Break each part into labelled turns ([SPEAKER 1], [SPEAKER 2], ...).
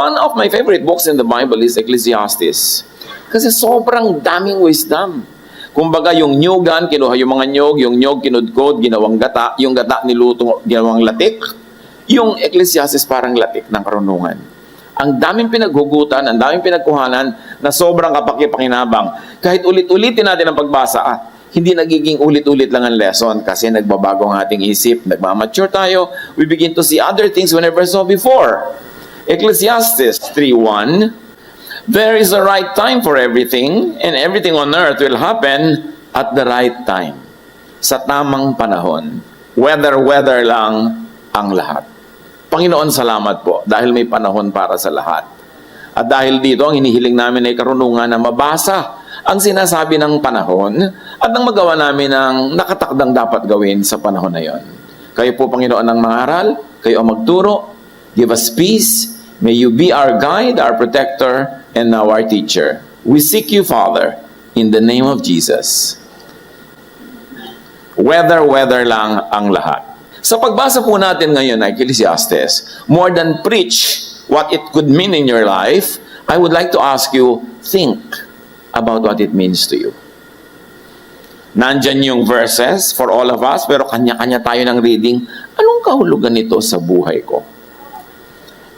[SPEAKER 1] One of my favorite books in the Bible is Ecclesiastes. Kasi sobrang daming wisdom. Kumbaga, yung nyugan, kinuha yung mga yung nyog kinudkod, ginawang gata, yung gata niluto, ginawang latik. Yung Ecclesiastes parang latik ng karunungan. Ang daming pinaghugutan, ang daming pinagkuhanan na sobrang kapakipakinabang. Kahit ulit-ulitin natin ang pagbasa, hindi nagiging ulit-ulit lang ang lesson kasi nagbabago ang ating isip, nagmamature tayo, we begin to see other things we never saw before. Ecclesiastes 3:1, there is a right time for everything, and everything on earth will happen at the right time. Sa tamang panahon. Weather lang ang lahat. Panginoon, salamat po dahil may panahon para sa lahat. At dahil dito, ang hinihiling namin ay karunungan na mabasa ang sinasabi ng panahon at nang magawa namin ang nakatakdang dapat gawin sa panahon na yon. Kayo po, Panginoon, ang mangaral, kayo ang magturo, give us peace, may you be our guide, our protector, and now our teacher. We seek you, Father, in the name of Jesus. Weather lang ang lahat. Sa pagbasa po natin ngayon ay Ecclesiastes, more than preach what it could mean in your life, I would like to ask you, think about what it means to you. Nandyan yung verses for all of us, pero kanya-kanya tayo ng reading. Anong kahulugan nito sa buhay ko?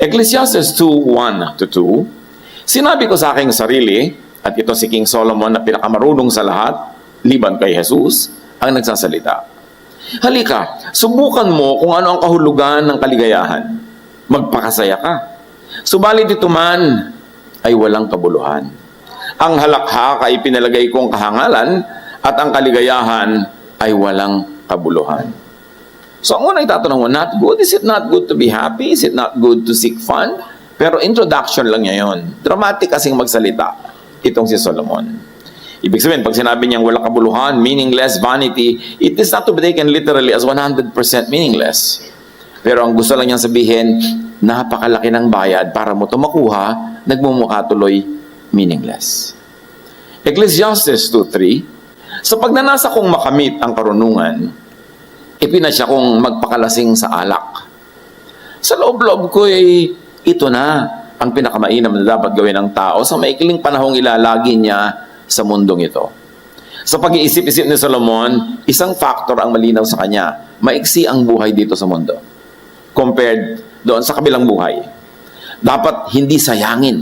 [SPEAKER 1] Ecclesiastes 2:1-2, sinabi ko sa aking sarili, at ito si King Solomon na pinakamarunong sa lahat, liban kay Jesus, ang nagsasalita. Halika, subukan mo kung ano ang kahulugan ng kaligayahan. Magpakasaya ka. Subalit ito man ay walang kabuluhan. Ang halakhak ay pinalagay kong kahangalan at ang kaligayahan ay walang kabuluhan. So ang unang itatanong mo, not good? Is it not good to be happy? Is it not good to seek fun? Pero introduction lang niya yun. Dramatic kasing magsalita itong si Solomon. Ibig sabihin, pag sinabi niyang walang kabuluhan, meaningless, vanity, it is not to be taken literally as 100% meaningless. Pero ang gusto lang niyang sabihin, napakalaki ng bayad para mo ito makuha, nagmumukha tuloy meaningless. Ecclesiastes 2:3, sa pagnanasa kong makamit ang karunungan, ipinasya kong magpakalasing sa alak. Sa loob-loob ko ito na ang pinakamainam na dapat gawin ng tao sa maikling panahong ilalagi niya sa mundong ito. Sa pag-iisip-isip ni Solomon, isang factor ang malinaw sa kanya. Maiksi ang buhay dito sa mundo compared doon sa kabilang buhay. Dapat hindi sayangin,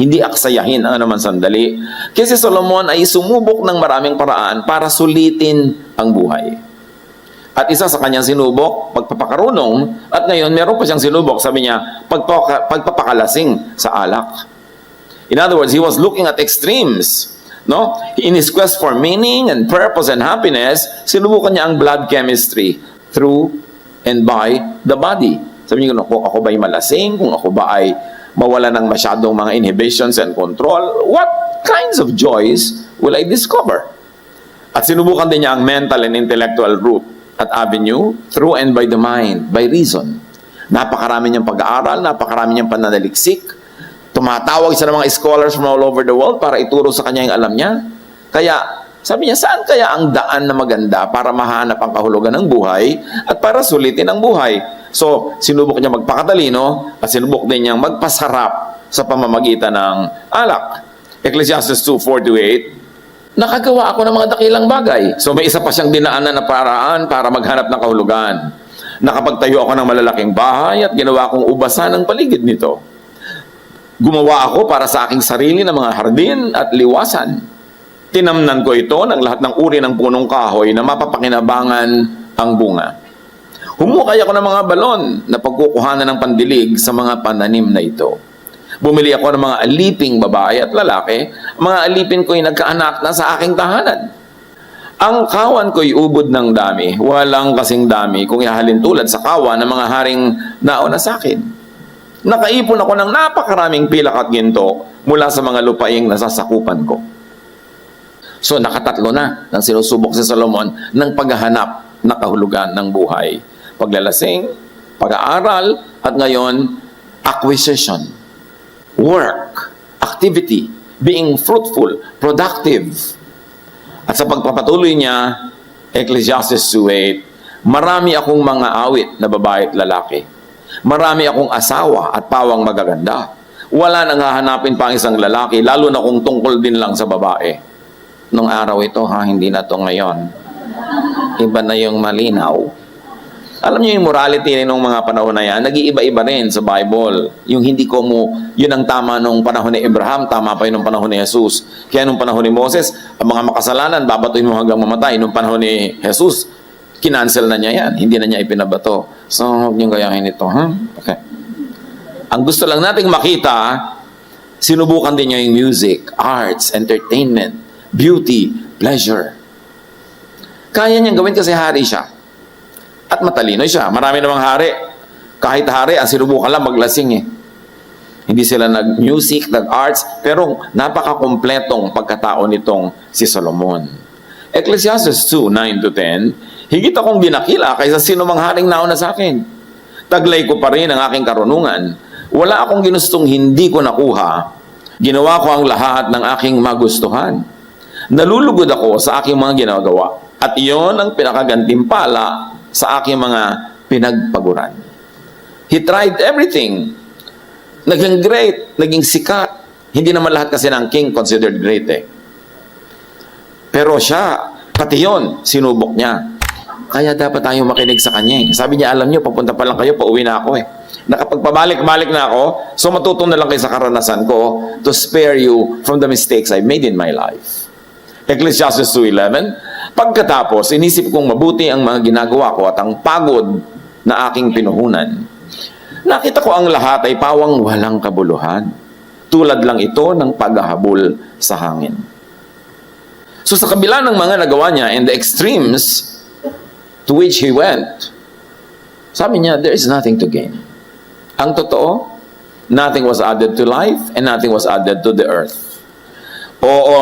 [SPEAKER 1] hindi aksayahin ang naman sandali. Kasi Solomon ay sumubok ng maraming paraan para sulitin ang buhay. At isa sa kanyang sinubok, pagpapakarunong, at ngayon meron pa siyang sinubok, sabi niya, pagpapakalasing sa alak. In other words, he was looking at extremes. No? In his quest for meaning and purpose and happiness, sinubukan niya ang blood chemistry through and by the body. Sabi niya, kung ako ba'y malasing, kung ako ba ay mawala ng masyadong mga inhibitions and control, what kinds of joys will I discover? At sinubukan din niya ang mental and intellectual route at avenue through and by the mind, by reason. Napakarami niyang pag-aaral, napakarami niyang pananaliksik. Tumatawag siya ng mga scholars from all over the world para ituro sa kanya yung alam niya. Kaya, sabi niya, saan kaya ang daan na maganda para mahanap ang kahulugan ng buhay at para sulitin ang buhay? So, sinubok niya magpakatalino at sinubok din niyang magpasarap sa pamamagitan ng alak. Ecclesiastes 2:4-8, nakagawa ako ng mga dakilang bagay. So, may isa pa siyang dinaanan na paraan para maghanap ng kahulugan. Nakapagtayo ako ng malalaking bahay at ginawa kong ubasan ang paligid nito. Gumawa ako para sa aking sarili ng mga hardin at liwasan. Tinamnan ko ito ng lahat ng uri ng punong kahoy na mapapakinabangan ang bunga. Humukay ako ng mga balon na pagkukuhanan ng pandilig sa mga pananim na ito. Bumili ako ng mga aliping babae at lalaki. Mga alipin ko'y nagkaanak na sa aking tahanan. Ang kawan ko'y ubod ng dami. Walang kasing dami kung ihahalin tulad sa kawan ng mga haring nauna sa akin. Nakaipon ako ng napakaraming pilak at ginto mula sa mga lupaing nasasakupan ko. So nakatatlo na nang sinusubok si Solomon ng paghahanap na kahulugan ng buhay. Paglalasing, pag-aaral, at ngayon, acquisition, work, activity, being fruitful, productive. At sa pagpapatuloy niya, Ecclesiastes 2:8, marami akong mga awit na babae at lalaki. Marami akong asawa at pawang magaganda. Wala nang hahanapin pa ang isang lalaki, lalo na kung tungkol din lang sa babae. Nung araw ito, hindi na to ngayon. Iba na yung malinaw. Alam niyo yung morality ng mga panahon na yan, nag-iiba-iba rin sa Bible. Yung hindi ko mo, yun ang tama nung panahon ni Abraham, tama pa yun nung panahon ni Jesus. Kaya nung panahon ni Moses, ang mga makasalanan, babatuin mo hanggang mamatay. Nung panahon ni Jesus, kinancel na niya yan. Hindi na niya ipinabato. So, huwag niyong gayahin ito, ha? Okay. Ang gusto lang nating makita, sinubukan din niya yung music, arts, entertainment, beauty, pleasure. Kaya niyang gawin kasi hari siya. At matalino siya. Marami namang hari. Kahit hari, ang sinubukan lang maglasing eh. Hindi sila nag-music, nag-arts, pero napaka-kompletong pagkatao nitong si Solomon. Ecclesiastes 2:9-10, higit akong dinakila kaysa sino mang haring nauna sa akin. Taglay ko pa rin ang aking karunungan. Wala akong ginustong hindi ko nakuha. Ginawa ko ang lahat ng aking magustuhan. Nalulugod ako sa aking mga ginagawa. At iyon ang pinakagantimpala sa aking mga pinagpaguran. He tried everything. Naging great, naging sikat. Hindi naman lahat kasi ng king considered great eh. Pero siya, pati yun, sinubok niya. Kaya dapat tayo makinig sa kanya eh. Sabi niya, alam niyo, papunta pa lang kayo, pauwi na ako eh. Nakapagpabalik-balik na ako, so matuto na lang kayo sa karanasan ko to spare you from the mistakes I made in my life. Ecclesiastes 2:11, pagkatapos, inisip kong mabuti ang mga ginagawa ko at ang pagod na aking pinuhunan. Nakita ko ang lahat ay pawang walang kabuluhan. Tulad lang ito ng paghahabol sa hangin. So sa kabila ng mga nagawa niya and the extremes to which he went, sabi niya, there is nothing to gain. Ang totoo, nothing was added to life and nothing was added to the earth. Oo,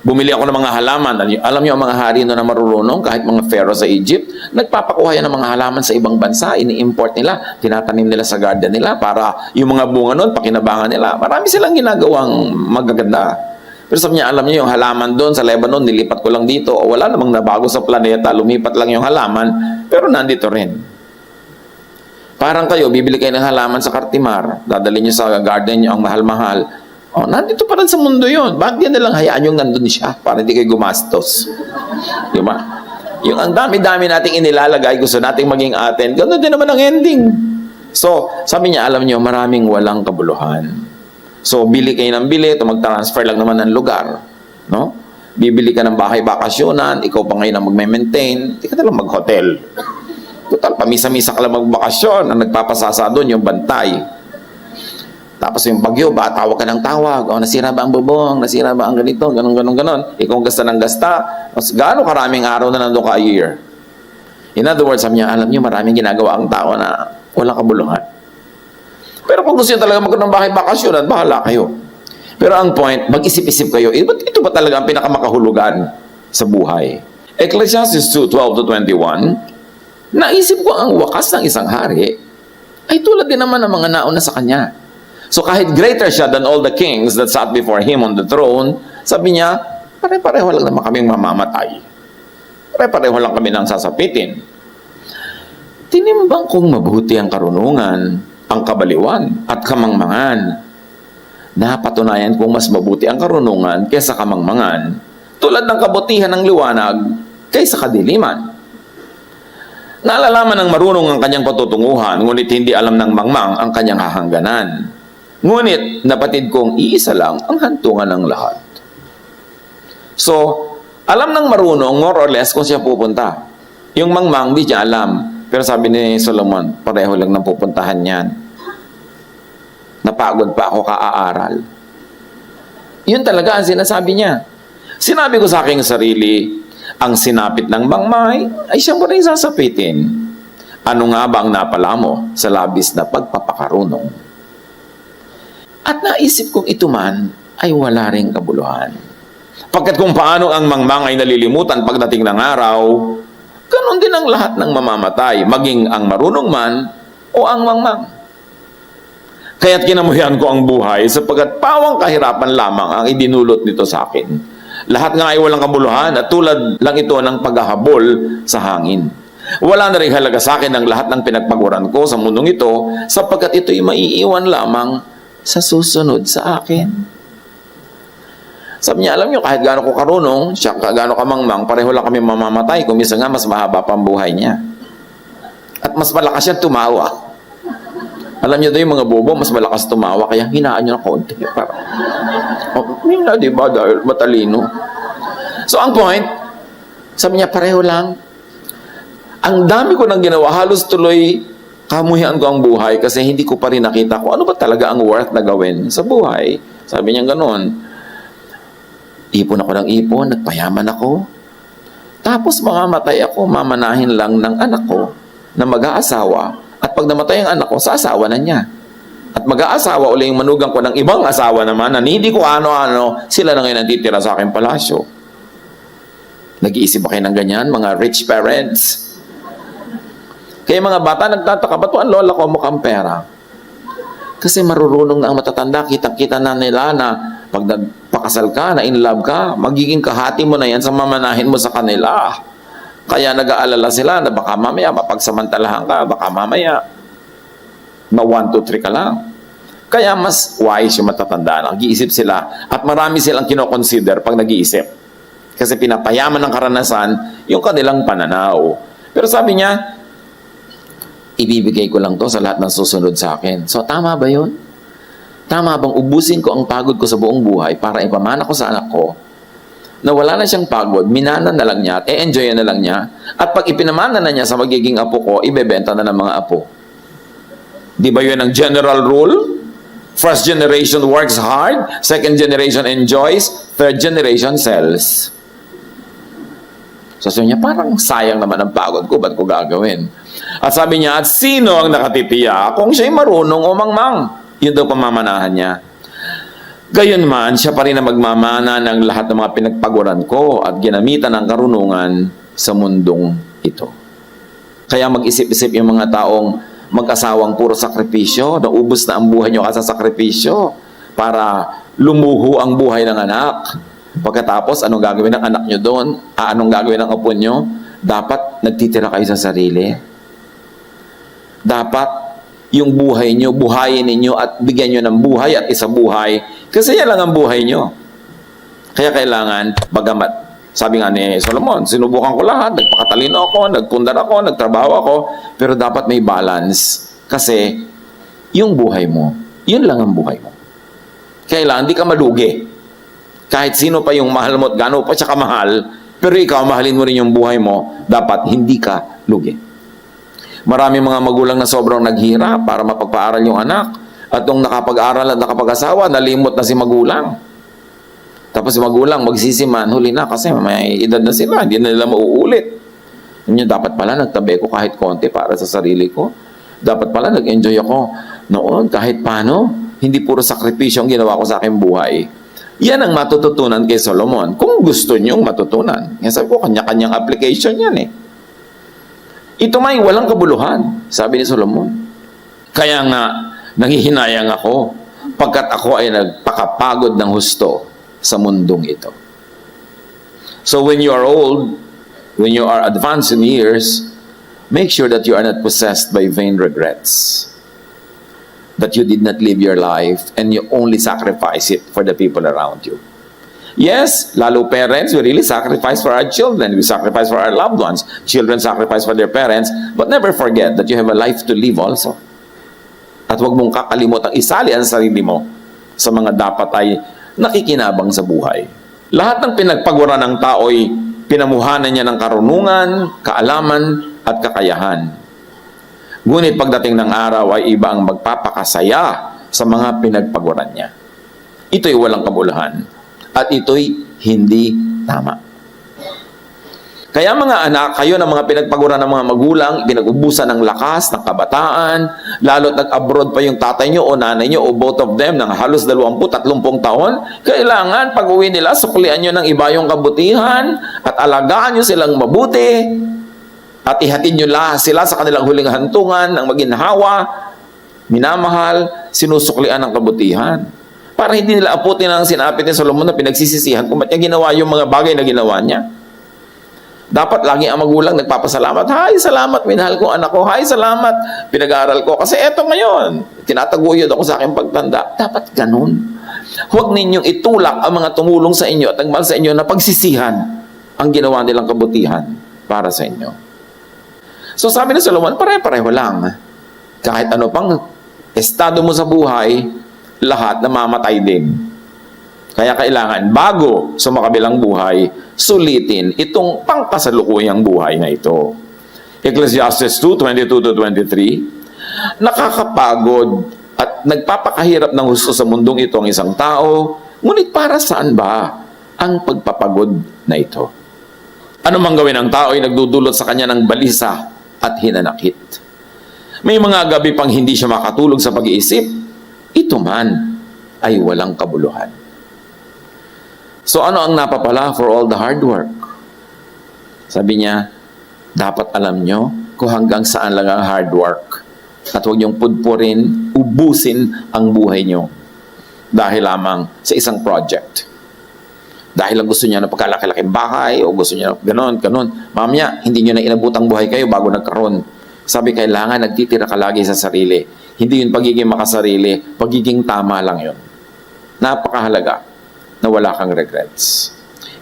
[SPEAKER 1] bumili ako ng mga halaman. Alam niyo ang mga hari na marurunong, kahit mga pharaoh sa Egypt, nagpapakuha yan ng mga halaman sa ibang bansa, ini-import nila, tinatanim nila sa garden nila para yung mga bunga nun, pakinabangan nila. Marami silang ginagawang magaganda. Pero sabi niya, alam niyo yung halaman doon sa Lebanon, nilipat ko lang dito, o wala namang nabago sa planeta, lumipat lang yung halaman, pero nandito rin. Parang kayo, bibili kayo ng halaman sa Cartimar, dadalhin niyo sa garden niyo ang mahal-mahal. Oh, nandito pa rin sa mundo yun. Bakit yan nalang hayaan yung nandun siya para hindi kayo gumastos? Di ba? Yung ang dami-dami nating inilalagay, gusto nating maging atin, ganoon din naman ang ending. So, sabi niya, alam niyo, maraming walang kabuluhan. So, bili kayo ng bili, ito mag-transfer lang naman ng lugar. No? Bibili ka ng bahay bakasyonan, ikaw pa ngayon ang magme-maintain, hindi ka na lang mag-hotel. Total, pamisa-misa ka lang magbakasyon, ang nagpapasasa doon yung bantay. Tapos yung bagyo, tawag ka ng tawag, nasira ba ang bubong, nasira ba ang ganito, ganon. Ikaw gasta ng gasta, gaano karaming araw na nandun ka a year. In other words, sabi niya, alam niyo, maraming ginagawa ang tao na walang kabuluhan. Pero kung gusto niyo talaga magkaroon ng bahay bakasyon, bahala kayo. Pero ang point, mag-isip-isip kayo, ito ba talaga ang pinakamakahulugan sa buhay? Ecclesiastes 2:12-21, naisip ko ang wakas ng isang hari ay tulad din naman ng mga nauna sa kanya. So kahit greater siya than all the kings that sat before him on the throne, sabi niya, pare-pareho lang naman kaming mamamatay. Pare-pareho lang kami nang sasapitin. Tinimbang kong mabuti ang karunungan, ang kabaliwan, at kamangmangan. Napatunayan kong mas mabuti ang karunungan kaysa kamangmangan, tulad ng kabutihan ng liwanag kaysa kadiliman. Naalalaman ng marunong ang kanyang patutunguhan, ngunit hindi alam ng mangmang ang kanyang hahangganan. Ngunit napatid kong iisa lang ang hantungan ng lahat. So, alam ng marunong more or less kung siya pupunta. Yung mangmang, di siya alam. Pero sabi ni Solomon, pareho lang ng pupuntahan yan. Napagod pa ako kaaaral. Yun talaga ang sinasabi niya. Sinabi ko sa aking sarili, ang sinapit ng mangmay ay siya mo rin sasapitin. Ano nga ba ang napala mo sa labis na pagpapakarunong? At naisip kong ito man ay wala ring kabuluhan. Pagkat kung paano ang mangmang ay nalilimutan pagdating ng araw, ganon din ang lahat ng mamamatay, maging ang marunong man o ang mangmang. Kaya't kinamuhian ko ang buhay sapagkat pawang kahirapan lamang ang idinulot nito sa akin. Lahat nga ay walang kabuluhan at tulad lang ito ng paghahabol sa hangin. Wala na rin halaga sa akin ang lahat ng pinagpaguran ko sa mundong ito sapagkat ito'y maiiwan lamang sa susunod sa akin. Sabi niya, alam niyo, kahit gaano ko karunong, siya gaano kamangmang, pareho lang kami mamamatay. Kung minsan nga, mas mahaba pa ang buhay niya. At mas malakas siya tumawa. Alam niyo daw yung mga bobo, mas malakas tumawa, kaya hinaan niyo ng konti. Para, hindi, di ba, dahil matalino. So, ang point, sabi niya, pareho lang. Ang dami ko nang ginawa, halos tuloy kamuhian ko ang buhay kasi hindi ko pa rin nakita kung ano ba talaga ang worth na gawin sa buhay. Sabi niya gano'n. Ipon ako ng ipon, nagpayaman ako. Tapos mamamatay ako, mamanahin lang ng anak ko na mag-aasawa. At pag namatay ang anak ko, sa asawa na niya. At mag-aasawa uli yung manugang ko ng ibang asawa naman na hindi ko ano-ano, sila na ngayon nanditira sa aking palasyo. Nag-iisip ba kayo ng ganyan, mga rich parents? Kaya mga bata nagtataka, ba't ang lola ko mukhang pera? Kasi marurunong na ang matatanda, kitang-kita na nila na pag nagpakasal ka, na in love ka, magiging kahati mo na yan sa mamanahin mo sa kanila. Kaya nag-aalala sila na baka mamaya mapagsamantalahan ka, baka mamaya na 1, 2, 3 ka lang. Kaya mas wise yung matatanda. Nag-iisip sila at marami silang kinoconsider pag nag-iisip. Kasi pinapayaman ng karanasan yung kanilang pananaw. Pero sabi niya, ibibigay ko lang to sa lahat ng susunod sa akin. So, tama ba yun? Tama bang ubusin ko ang pagod ko sa buong buhay para ipamana ko sa anak ko na wala na siyang pagod, minana na lang niya at e-enjoy na lang niya at pag ipinamana na niya sa magiging apo ko, ibebenta na ng mga apo. Di ba yun ang general rule? First generation works hard, second generation enjoys, third generation sells. So sabi niya, parang sayang naman ang pagod ko, ba't ko gagawin? At sabi niya, at sino ang nakatitiya kung siya'y marunong o mangmang? Yun daw pamamanahan niya. Gayon man, siya pa rin ang magmamana ng lahat ng mga pinagpaguran ko at ginamitan ng karunungan sa mundong ito. Kaya mag-isip-isip yung mga taong mag-asawang puro sakripisyo, naubos na ang buhay nyo kasi sa sakripisyo para lumuho ang buhay ng anak. Pagkatapos, anong gagawin ng anak nyo doon? Anong gagawin ng apo nyo? Dapat nagtitira kayo sa sarili. Dapat yung buhay nyo, buhayin ninyo at bigyan nyo ng buhay at isa buhay. Kasi yan lang ang buhay nyo. Kaya kailangan, bagamat, sabi nga ni Solomon, sinubukan ko lahat, nagpakatalino ako, nagpundar ako, nagtrabaho ako, pero dapat may balance. Kasi, yung buhay mo, yun lang ang buhay mo. Kailangan, hindi ka malugi. Kahit sino pa yung mahal mo at gano'n pa siya kamahal, pero ikaw, mahalin mo rin yung buhay mo, dapat hindi ka lugi. Marami mga magulang na sobrang naghirap para mapagpaaral yung anak. At nung nakapag-aral at nakapag-asawa, nalimot na si magulang. Tapos si magulang magsisiman, huli na kasi may edad na sila, hindi na nila mauulit. Yun dapat pala nagtabi ko kahit konti para sa sarili ko. Dapat pala nag-enjoy ako noon kahit paano. Hindi puro sakripisyo ang ginawa ko sa aking buhay. Yan ang matututunan kay Solomon. Kung gusto niyong matutunan. Yan sabi ko, kanya-kanyang application yan eh. Ito may walang kabuluhan, sabi ni Solomon. Kaya nga, nanghihinayang ako pagkat ako ay nagpakapagod ng husto sa mundong ito. So when you are old, when you are advanced in years, make sure that you are not possessed by vain regrets. That you did not live your life and you only sacrifice it for the people around you. Yes, lalo parents, we really sacrifice for our children. We sacrifice for our loved ones. Children sacrifice for their parents. But never forget that you have a life to live also. At huwag mong kakalimutang isali ang sarili mo sa mga dapat ay nakikinabang sa buhay. Lahat ng pinagpaguran ng tao'y pinamuhanan niya ng karunungan, kaalaman, at kakayahan. Ngunit pagdating ng araw ay iba ang magpapakasaya sa mga pinagpaguran niya. Ito'y walang kabuluhan. At ito'y hindi tama. Kaya mga anak, kayo ng mga pinagpaguran ng mga magulang, pinag-ubusan ng lakas, ng kabataan, lalo't nag-abroad pa yung tatay nyo o nanay nyo o both of them ng halos 20-30 taon, kailangan pag-uwi nila, suklian nyo ng iba yung kabutihan at alagaan nyo silang mabuti at ihatid nyo sila sa kanilang huling hantungan ng maginhawa, minamahal, sinusuklian ng kabutihan. Para hindi nila aputin ang sinapit ni Solomon na pinagsisisihan kung ba't niya ginawa yung mga bagay na ginawa niya. Dapat lagi ang magulang nagpapasalamat. Hay, salamat, minahal ko anak ko. Hay, salamat, pinag-aaral ko. Kasi eto ngayon, tinataguyod ako sa aking pagtanda. Dapat ganun. Huwag ninyong itulak ang mga tumulong sa inyo at nagmahal sa inyo na pagsisihan ang ginawa nilang kabutihan para sa inyo. So sabi ni Solomon, pare-pareho lang. Kahit ano pang estado mo sa buhay, lahat namamatay din. Kaya kailangan, bago sa makabilang buhay, sulitin itong pangkasalukuyang buhay na ito. Ecclesiastes 2:22-23, nakakapagod at nagpapakahirap ng husto sa mundong ito ang isang tao, ngunit para saan ba ang pagpapagod na ito? Ano mang gawin ng tao ay nagdudulot sa kanya ng balisa at hinanakit. May mga gabi pang hindi siya makatulog sa pag-iisip, ito man ay walang kabuluhan. So ano ang napapala for all the hard work? Sabi niya, dapat alam nyo kung hanggang saan lang ang hard work. At huwag niyong pudpurin, ubusin ang buhay nyo dahil lamang sa isang project. Dahil lang gusto niya na pagkalaki-laking bahay o gusto niya na ganon. Mamaya, hindi niyo na inabutang buhay kayo bago nagkaroon. Sabi, kailangan nagtitira ka lagi sa sarili. Hindi yun pagiging makasarili, pagiging tama lang yun. Napakahalaga na wala kang regrets.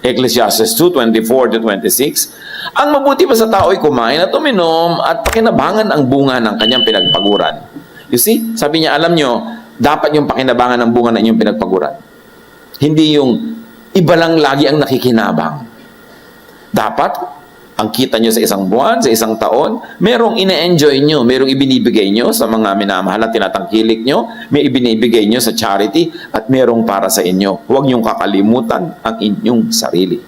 [SPEAKER 1] Ecclesiastes 2:24-26, ang mabuti pa sa tao ay kumain at uminom at pakinabangan ang bunga ng kanyang pinagpaguran. You see, sabi niya, alam nyo, dapat yung pakinabangan ng bunga ng inyong pinagpaguran. Hindi yung iba lang lagi ang nakikinabang. Dapat, ang kita nyo sa isang buwan, sa isang taon, merong ine-enjoy nyo, merong ibinibigay nyo sa mga minamahal at tinatangkilik nyo, may ibinibigay nyo sa charity, at merong para sa inyo. Huwag nyong kakalimutan ang inyong sarili.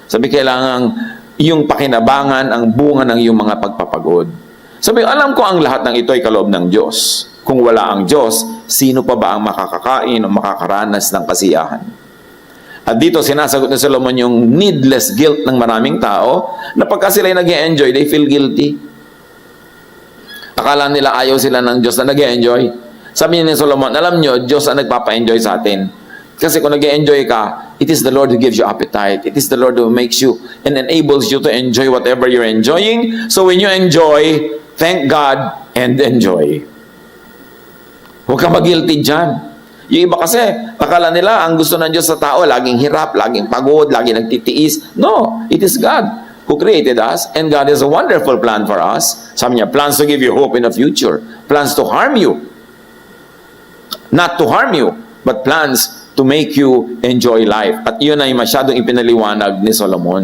[SPEAKER 1] Sabi, kailangan yung pakinabangan ang bunga ng iyong mga pagpapagod. Sabi, alam ko ang lahat ng ito ay kaloob ng Diyos. Kung wala ang Diyos, sino pa ba ang makakakain o makakaranas ng kasiyahan? At dito sinasagot ni Solomon yung needless guilt ng maraming tao na pagka sila'y nag-e-enjoy, they feel guilty. Akala nila ayaw sila ng Diyos na nag-e-enjoy. Sabi ni Solomon, alam nyo, Diyos ang nagpapa-enjoy sa atin. Kasi kung nag-e-enjoy ka, it is the Lord who gives you appetite. It is the Lord who makes you and enables you to enjoy whatever you're enjoying. So when you enjoy, thank God and enjoy. Huwag ka mag-guilty dyan. Yung iba kasi, akala nila, ang gusto ng Diyos sa tao, laging hirap, laging pagod, laging nagtitiis. No, it is God who created us, and God has a wonderful plan for us. Sabi niya, plans to give you hope in the future, plans to harm you. Not to harm you, but plans to make you enjoy life. At yun ay masyadong ipinaliwanag ni Solomon.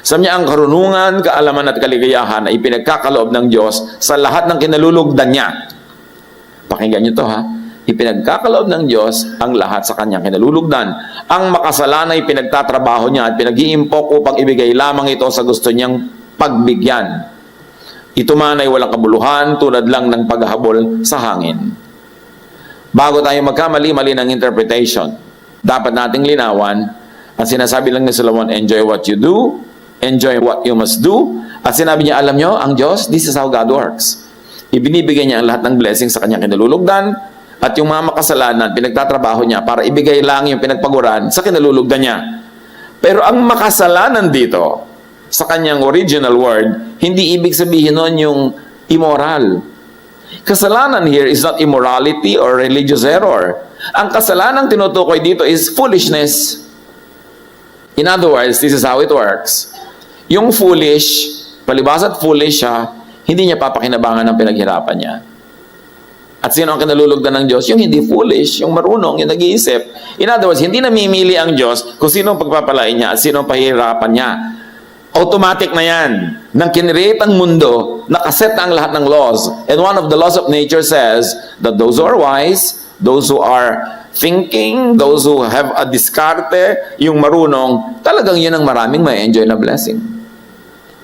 [SPEAKER 1] Sabi niya, ang karunungan, kaalaman at kaligayahan ay pinagkakaloob ng Diyos sa lahat ng kinalulugdan niya. Pakinggan niyo to, ha? Ipinagkakaloob ng Diyos ang lahat sa kanyang kinalulugdan. Ang makasalanan ay pinagtatrabaho niya at pinag-iimpok upang ibigay lamang ito sa gusto niyang pagbigyan. Ito man ay walang kabuluhan tulad lang ng paghahabol sa hangin. Bago tayo magkamali-mali ng interpretation, dapat nating linawan at sinasabi lang ni Solomon, enjoy what you do, enjoy what you must do. At sinabi niya, alam niyo, ang Diyos, this is how God works. Ibinibigay niya ang lahat ng blessings sa kanyang kinalulugdan. At yung mga makasalanan, pinagtatrabaho niya para ibigay lang yung pinagpaguran sa kinalulugdan niya. Pero ang makasalanan dito, sa kanyang original word, hindi ibig sabihin nun yung immoral. Kasalanan here is not immorality or religious error. Ang kasalanang tinutukoy dito is foolishness. In other words, this is how it works. Yung foolish, palibas at foolish siya, hindi niya papakinabangan ng pinaghirapan niya. At sino ang kinalulugdan ng Diyos? Yung hindi foolish, yung marunong, yung nag-iisip. In other words, hindi namimili ang Diyos kung sino ang pagpapalain niya at sino ang pahihirapan niya. Automatic na yan. Nang kinreate ang mundo, nakaset na ang lahat ng laws. And one of the laws of nature says that those who are wise, those who are thinking, those who have a diskarte, yung marunong, talagang yun ang maraming may enjoy na blessing.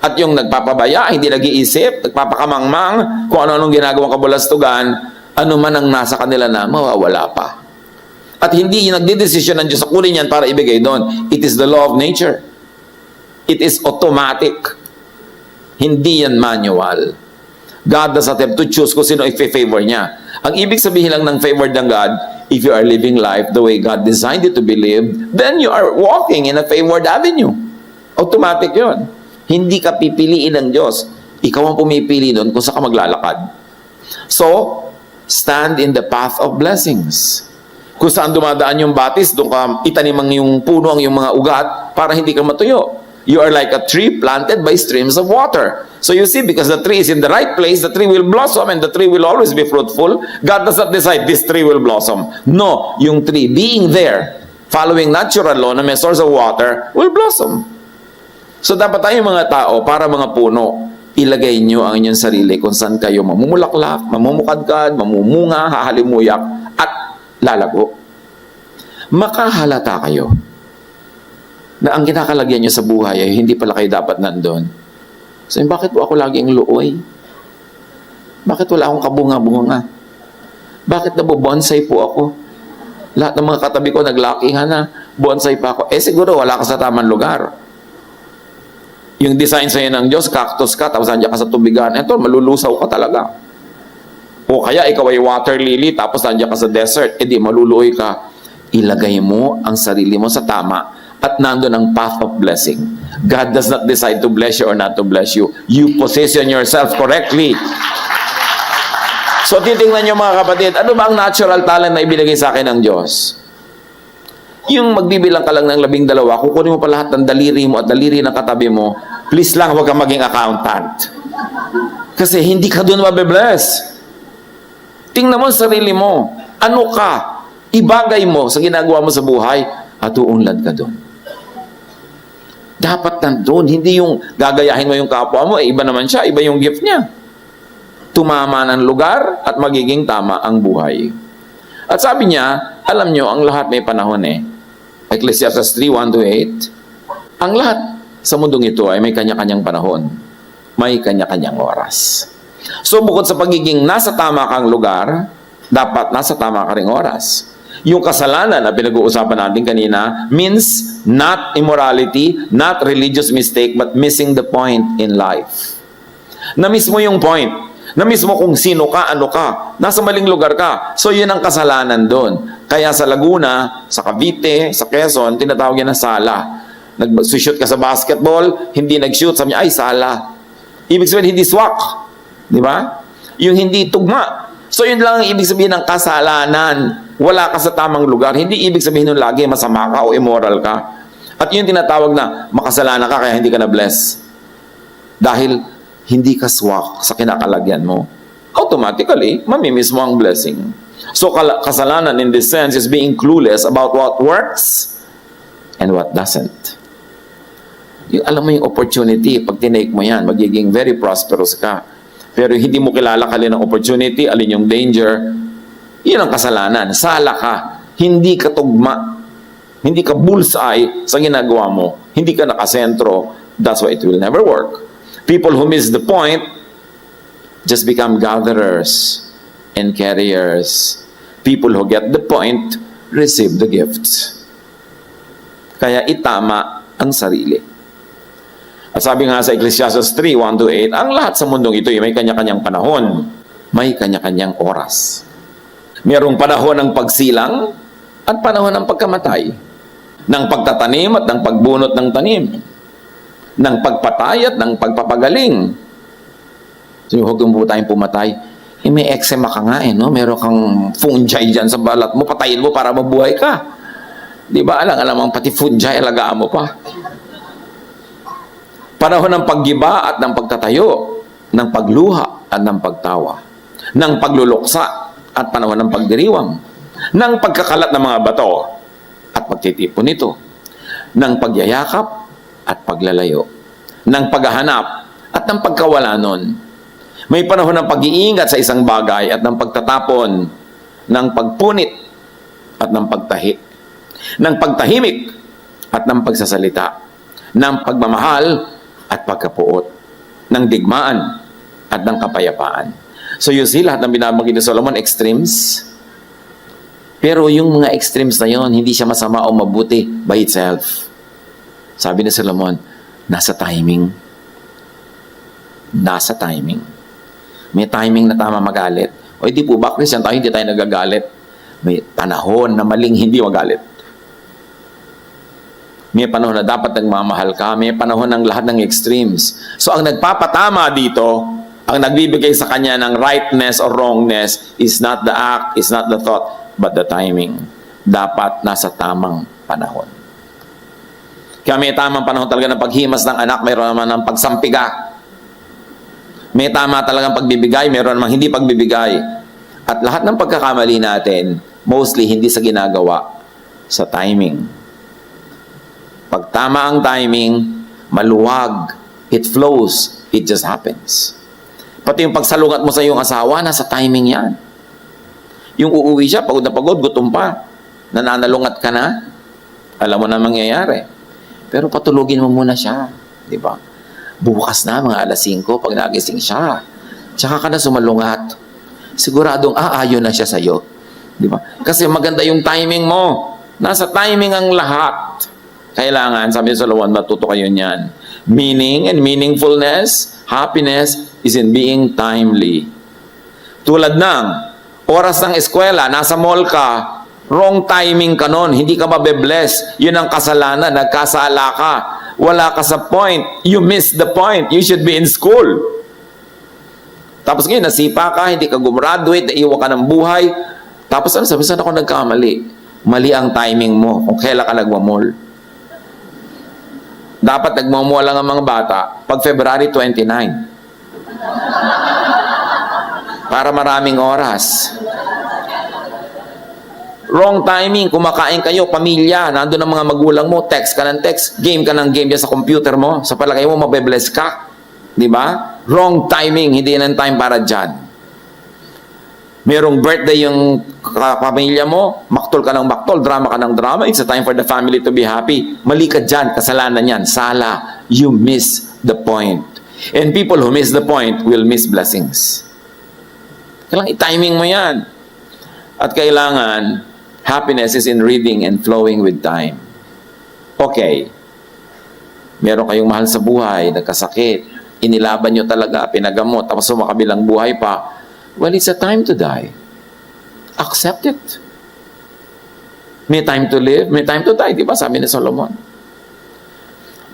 [SPEAKER 1] At yung nagpapabaya, hindi nag-iisip, nagpapakamangmang, kung ano-anong ginagawang kabulastugan, ano man ang nasa kanila na mawawala pa. At hindi nagdidesisyon ng Diyos sa kunin yan para ibigay doon. It is the law of nature. It is automatic. Hindi yan manual. God does not have to choose kung sino i-favor niya. Ang ibig sabihin lang ng favor ng God, if you are living life the way God designed it to be lived, then you are walking in a favored avenue. Automatic yun. Hindi ka pipiliin ng Diyos. Ikaw ang pumipili doon kung saan ka maglalakad. So, stand in the path of blessings. Kung saan dumadaan yung batis, doon ka itanim ang yung puno, ang yung mga ugat, para hindi ka matuyo. You are like a tree planted by streams of water. So you see, because the tree is in the right place, the tree will blossom and the tree will always be fruitful. God does not decide this tree will blossom. No, yung tree being there, following natural law na may source of water, will blossom. So dapat tayong mga tao, para mga puno, ilagay nyo ang inyong sarili kung saan kayo mamumulaklak, mamumukadkad, mamumunga, hahalimuyak, at lalago. Makahalata kayo na ang kinakalagyan nyo sa buhay ay hindi pala kayo dapat nandun. So, bakit po ako laging luoy? Bakit wala akong kabunga-bunga? Bakit nabobonsai po ako? Lahat ng mga katabi ko naglakihan na, bonsai pa ako. Siguro wala ka sa tamang lugar. Yung design sa'yo ng Diyos, cactus ka, tapos nandiyan ka sa tubigan, eto, malulusaw ka talaga. O kaya ikaw ay water lily, tapos nandiyan ka sa desert, di maluluoy ka. Ilagay mo ang sarili mo sa tama at nandun ang path of blessing. God does not decide to bless you or not to bless you. You position yourself correctly. So titingnan nyo mga kapatid, ano ba ang natural talent na ibinigay sa akin ng Diyos? Yung magbibilang ka lang ng 12, kukunin mo pa lahat ng daliri mo at daliri ng katabi mo, please lang huwag kang maging accountant. Kasi hindi ka doon mabe-bless. Tingnan mo sa sarili mo. Ano ka? Ibagay mo sa ginagawa mo sa buhay at uunlad ka doon. Dapat nandun. Hindi yung gagayahin mo yung kapwa mo, iba naman siya, iba yung gift niya. Tumama ng lugar at magiging tama ang buhay. At sabi niya, alam nyo, ang lahat may panahon eh. Ecclesiastes 3:1-8, ang lahat sa mundong ito ay may kanya-kanyang panahon. May kanya-kanyang oras. So bukod sa pagiging nasa tama kang lugar, dapat nasa tama ka ring oras. Yung kasalanan na pinag-uusapan natin kanina means not immorality, not religious mistake, but missing the point in life. Na-miss mo yung point. Na-miss mo kung sino ka, ano ka. Nasa maling lugar ka. So yun ang kasalanan doon. Kaya sa Laguna, sa Cavite, sa Quezon, tinatawag yan na sala. Nag-shoot ka sa basketball, hindi nag-shoot, sabi niya, ay sala. Ibig sabihin, hindi swak. Di ba? Yung hindi tugma. So yun lang ang ibig sabihin ng kasalanan. Wala ka sa tamang lugar. Hindi ibig sabihin nun lagi masama ka o immoral ka. At yun tinatawag na makasalanan ka kaya hindi ka na-bless. Dahil hindi ka swak sa kinakalagyan mo. Automatically, mamimiss mo ang blessing. So kasalanan in this sense is being clueless about what works and what doesn't. Yung, alam mo yung opportunity, pag tinake mo yan, magiging very prosperous ka. Pero hindi mo kilala alin ang opportunity, alin yung danger, yun ang kasalanan. Sala ka. Hindi ka tugma. Hindi ka bullseye sa ginagawa mo. Hindi ka nakasentro. That's why it will never work. People who miss the point just become gatherers and carriers. People who get the point receive the gifts. Kaya itama ang sarili. At sabi nga sa Ecclesiastes 3:1-8, ang lahat sa mundong ito ay may kanya-kanyang panahon, may kanya-kanyang oras. Mayroong panahon ng pagsilang at panahon ng pagkamatay, ng pagtatanim at ng pagbunot ng tanim, ng pagpatay at ng pagpapagaling. So, huwag po tayong pumatay. May eczema ka nga no? Meron kang fungi dyan sa balat mo, patayin mo para mabuhay ka. Di ba? Alang-alamang pati fungi, alagaan mo pa. Panahon ng paggiba at ng pagtatayo, ng pagluha at ng pagtawa, ng pagluluksa at panahon ng pagdiriwang, ng pagkakalat ng mga bato at pagtitipon nito, ng pagyayakap at paglalayo, ng paghahanap at ng pagkawala nun. May panahon ng pag-iingat sa isang bagay at ng pagtatapon, ng pagpunit at ng pagtahi, ng pagtahimik at ng pagsasalita, ng pagmamahal at pagkapuot, ng digmaan at ng kapayapaan. So you see, lahat ng binabanggit ni Solomon, extremes. Pero yung mga extremes na yon, hindi siya masama o mabuti by itself. Sabi ni Solomon, nasa timing. Nasa timing. May timing na tama magalit. O hindi po ba, Christian tayo, hindi tayo nagagalit. May panahon na maling hindi magalit. May panahon na dapat nagmamahal ka. May panahon ng lahat ng extremes. So ang nagpapatama dito, ang nagbibigay sa kanya ng rightness or wrongness is not the act, is not the thought, but the timing. Dapat nasa tamang panahon. Kaya may tamang panahon talaga ng paghimas ng anak, mayroon naman ng pagsampiga. May tama talagang pagbibigay, mayroon namang hindi pagbibigay. At lahat ng pagkakamali natin, mostly hindi sa ginagawa, sa timing. Pag tama ang timing, maluwag, it flows, it just happens. Pati yung pagsalungat mo sa iyong asawa, nasa timing yan. Yung uuwi siya, pagod na pagod, gutom pa, nananalungat ka na, alam mo na mangyayari. Pero patulugin mo muna siya, di ba? Bukas na, mga alas 5, pag nagising siya, tsaka ka na sumalungat. Siguradong aayon na siya sa'yo. Di ba? Kasi maganda yung timing mo. Nasa timing ang lahat. Kailangan, sabi sa Solomon, matuto kayo niyan. Meaning and meaningfulness, happiness is in being timely. Tulad ng oras ng eskwela, nasa mall ka, wrong timing ka nun, hindi ka mabe-bless. Yun ang kasalanan, nagkasala ka. Wala ka sa point. You missed the point. You should be in school. Tapos ngayon, nasipa ka, hindi ka gumraduate, naiwan ka ng buhay. Tapos ano, sabi, saan ako nagkamali? Mali ang timing mo kung kailan ka nagmamall. Dapat nagmamall lang ang mga bata pag February 29. Para maraming oras. Wrong timing, kumakain kayo, pamilya, nandun ang mga magulang mo, text ka ng text, game ka ng game dyan sa computer mo, sa palagay mo, mabe-bless ka. Di ba? Wrong timing, hindi yan ang time para dyan. Merong birthday yung pamilya mo, maktol ka ng maktol, drama ka ng drama, it's a time for the family to be happy. Mali ka dyan, kasalanan yan, sala. You miss the point. And people who miss the point will miss blessings. Kailangan i-timing mo yan. At kailangan, happiness is in reading and flowing with time. Okay. Meron kayong mahal sa buhay, nagkasakit, inilaban nyo talaga, pinagamot, tapos sumakabilang buhay pa. Well, it's a time to die. Accept it. May time to live, may time to die. Di ba? Sabi ni Solomon.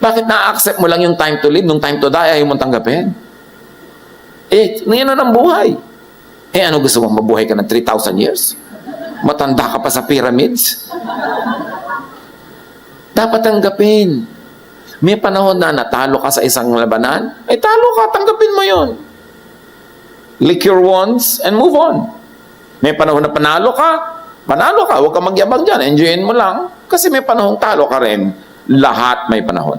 [SPEAKER 1] Bakit na-accept mo lang yung time to live, nung time to die, ayaw mong tanggapin? Ngayon na ng buhay. Ano gusto mong mabuhay ka ng 3,000 years? Matanda ka pa sa pyramids? Dapat tanggapin. May panahon na natalo ka sa isang labanan, talo ka, tanggapin mo yon. Lick your wounds and move on. May panahon na panalo ka, huwag ka magyabang dyan, enjoyin mo lang, kasi may panahon talo ka rin, lahat may panahon.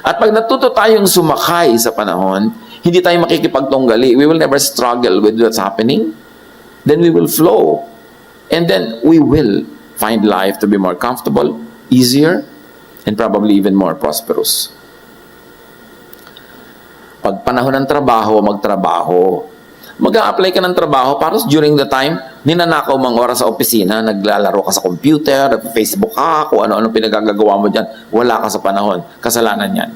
[SPEAKER 1] At pag natuto tayong sumakay sa panahon, hindi tayo makikipagtunggali, we will never struggle with what's happening, then we will flow, and then we will find life to be more comfortable, easier, and probably even more prosperous. Pag panahon ng trabaho, magtrabaho. Mag-a-apply ka ng trabaho para during the time, ninanakaw mang oras sa opisina, naglalaro ka sa computer, Facebook ka, kung ano-ano pinagagagawa mo dyan, wala ka sa panahon. Kasalanan yan.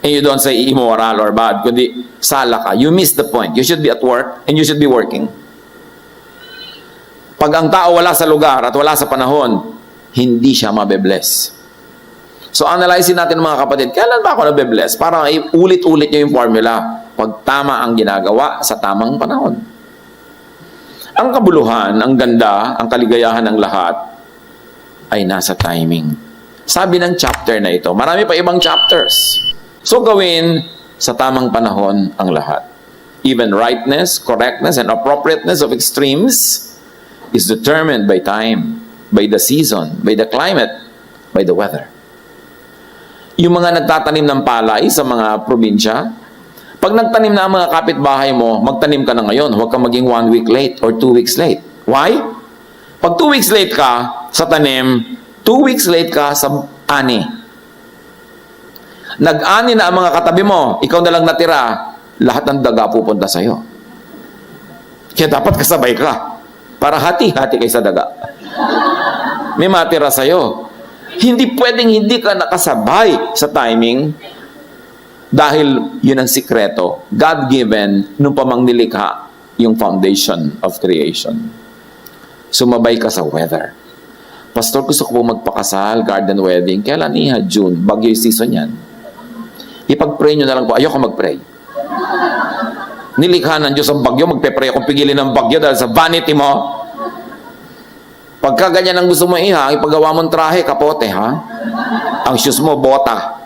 [SPEAKER 1] And you don't say immoral or bad, kundi sala ka. You miss the point. You should be at work and you should be working. Pag ang tao wala sa lugar at wala sa panahon, hindi siya mabe-bless. So, analyzein natin mga kapatid, kailan ba ako nabe-bless? Para ulit-ulit nyo yung formula. Pag tama ang ginagawa sa tamang panahon. Ang kabuluhan, ang ganda, ang kaligayahan ng lahat ay nasa timing. Sabi ng chapter na ito, marami pa ibang chapters. So, gawin sa tamang panahon ang lahat. Even rightness, correctness, and appropriateness of extremes is determined by time, by the season, by the climate, by the weather. Yung mga nagtatanim ng palay sa mga probinsya, pag nagtanim na ang mga kapitbahay mo, magtanim ka na ngayon. Huwag kang maging 1 week late or 2 weeks late. Why? Pag 2 weeks late ka sa tanim, 2 weeks late ka sa ani. Nag-ani na ang mga katabi mo, ikaw na lang natira, lahat ng daga pupunta sa'yo. Kaya dapat kasabay ka. Para hati-hati kayo sa daga. May matira sa'yo. Hindi pwedeng hindi ka nakasabay sa timing dahil yun ang sikreto. God-given nung pamang nilikha yung foundation of creation. Sumabay ka sa weather. Pastor, gusto ko po magpakasal, garden wedding. Kailan iha? June. Bagyo yung season yan. Ipag-pray nyo na lang po. Ayoko mag-pray. Nilikha ng Diyos ang bagyo, magpe-pray akong pigilin ng bagyo dahil sa vanity mo. Pagka ganyan ang gusto mo iha, ipagawa mong trahe, kapote, ha? Ang shoes mo, bota.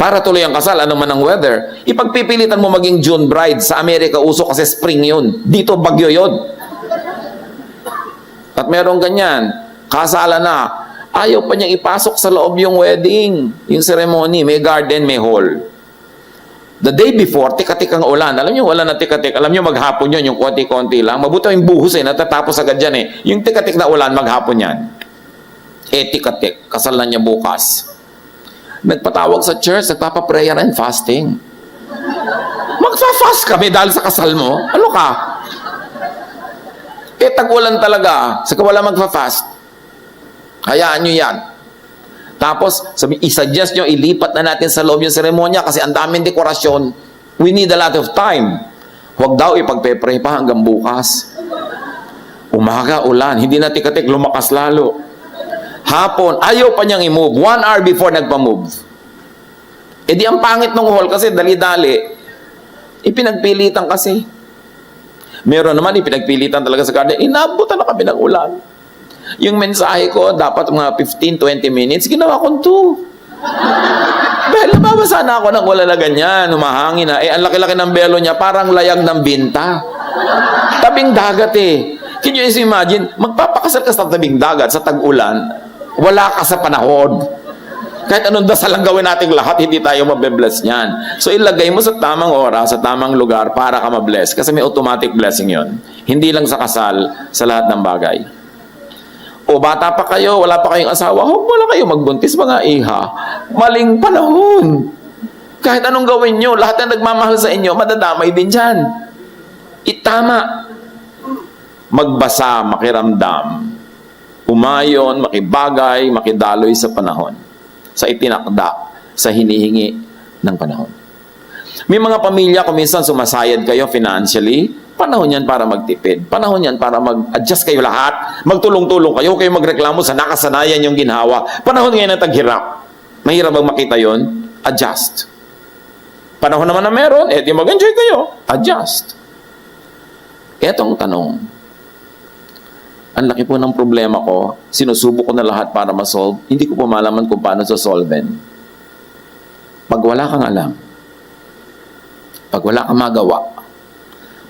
[SPEAKER 1] Para tuloy ang kasal, ano man ang weather, ipagpipilitan mo maging June bride. Sa Amerika, uso kasi spring yun. Dito, bagyo yun. At merong ganyan, kasala na, ayaw pa niyang ipasok sa loob yung wedding, yung ceremony, may garden, may hall. The day before, tikatik ang ulan. Alam niyo, ulan na tikatik. Alam niyo, maghapon yun, yung konti-konti lang. Mabuti yung buhos natatapos agad yan eh. Yung tikatik na ulan, maghapon yan. Tikatik. Kasal na niya bukas. Nagpatawag sa church, nagpapa-prayer and fasting. Magfa-fast kami dahil sa kasal mo. Ano ka? Tag-ulan talaga. Saka wala magfa-fast. Hayaan niyo yan. Tapos, i-suggest nyo, ilipat na natin sa loob yung seremonya kasi ang daming dekorasyon. We need a lot of time. Huwag daw ipagpe-pray pa hanggang bukas. Umaga, ulan. Hindi na tikatik, lumakas lalo. Hapon, ayaw pa niyang i-move. 1 hour before nagpa-move. E di ang pangit ng hall kasi dali-dali. Ipinagpilitan kasi. Meron naman, ipinagpilitan talaga sa garden. Inabutan na kami ng ulan. Yung mensahe ko, dapat mga 15-20 minutes, ginawa ko 2. Dahil nababasa na ako ng wala na ganyan, humahangin na. Ang laki-laki ng belo niya, parang layag ng binta. Tabing dagat eh. Can you imagine, magpapakasal ka sa tabing dagat, sa tag-ulan, wala ka sa panahon. Kahit anong dasal ang gawin nating lahat, hindi tayo mabe-bless niyan. So ilagay mo sa tamang oras, sa tamang lugar, para ka mabless. Kasi may automatic blessing yon. Hindi lang sa kasal, sa lahat ng bagay. O bata pa kayo, wala pa kayong asawa, huwag mo lang kayo magbuntis mga iha. Maling panahon. Kahit anong gawin nyo, lahat na nagmamahal sa inyo, madadamay din dyan. Itama. Magbasa, makiramdam. Umayon, makibagay, makidaloy sa panahon. Sa itinakda, sa hinihingi ng panahon. May mga pamilya, kung minsan sumasayad kayo financially, panahon yan para magtipid. Panahon yan para mag-adjust kayo lahat. Magtulong-tulong kayo. Kayo magreklamo sa nakasanayan yung ginhawa. Panahon ngayon na taghirap. Mahirap bang makita yon? Adjust. Panahon naman na meron, di mag-enjoy kayo. Adjust. Etong tanong. Ang laki po ng problema ko. Sinusubok ko na lahat para ma-solve. Hindi ko po malaman kung paano sa-solven. Pag wala kang alam, pag wala kang magawa,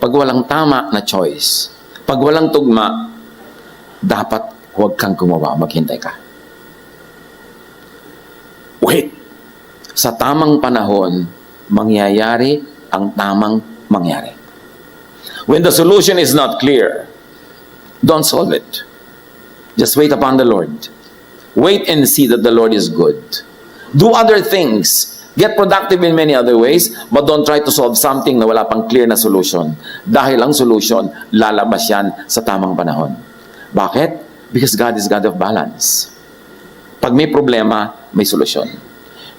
[SPEAKER 1] pag walang tama na choice, pag walang tugma, dapat huwag kang gumawa, maghintay ka. Wait! Sa tamang panahon, mangyayari ang tamang mangyari. When the solution is not clear, don't solve it. Just wait upon the Lord. Wait and see that the Lord is good. Do other things. Get productive in many other ways, but don't try to solve something na wala pang clear na solution. Dahil ang solution, lalabas yan sa tamang panahon. Bakit? Because God is God of balance. Pag may problema, may solusyon.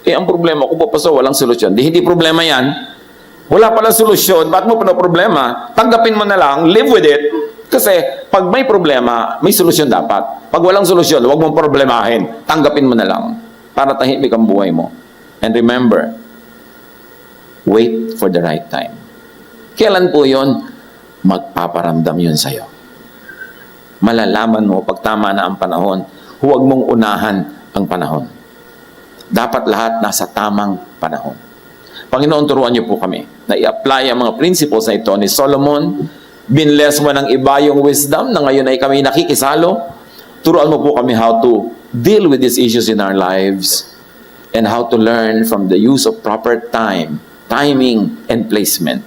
[SPEAKER 1] Ang problema ko po pa sa walang solusyon. Hindi problema yan. Wala pala solusyon. Ba't mo pa na problema? Tanggapin mo na lang, live with it. Kasi pag may problema, may solusyon dapat. Pag walang solusyon, huwag mong problemahin. Tanggapin mo na lang para tahimik ang buhay mo. And remember, wait for the right time. Kailan po yun? Magpaparamdam yun sa'yo. Malalaman mo pag tama na ang panahon, huwag mong unahan ang panahon. Dapat lahat nasa tamang panahon. Panginoon, turuan niyo po kami na i-apply ang mga principles na ito ni Solomon. Binless mo ng iba yung wisdom na ngayon ay kami nakikisalo. Turuan mo po kami how to deal with these issues in our lives and how to learn from the use of proper timing, and placement.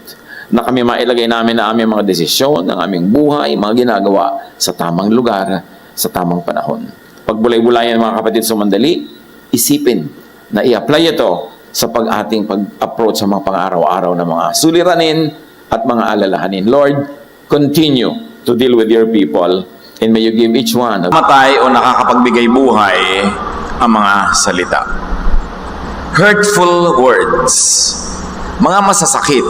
[SPEAKER 1] Na kami mailagay namin na aming mga desisyon, ng aming buhay, mga ginagawa sa tamang lugar, sa tamang panahon. Pag bulay-bulayan mga kapatid sumandali, isipin na i-apply ito sa ating pag-approach sa mga pang-araw-araw na mga suliranin at mga alalahanin. Lord, continue to deal with your people and may you give each one matay o nakakapagbigay buhay ang mga salita. Hurtful words, mga masasakit,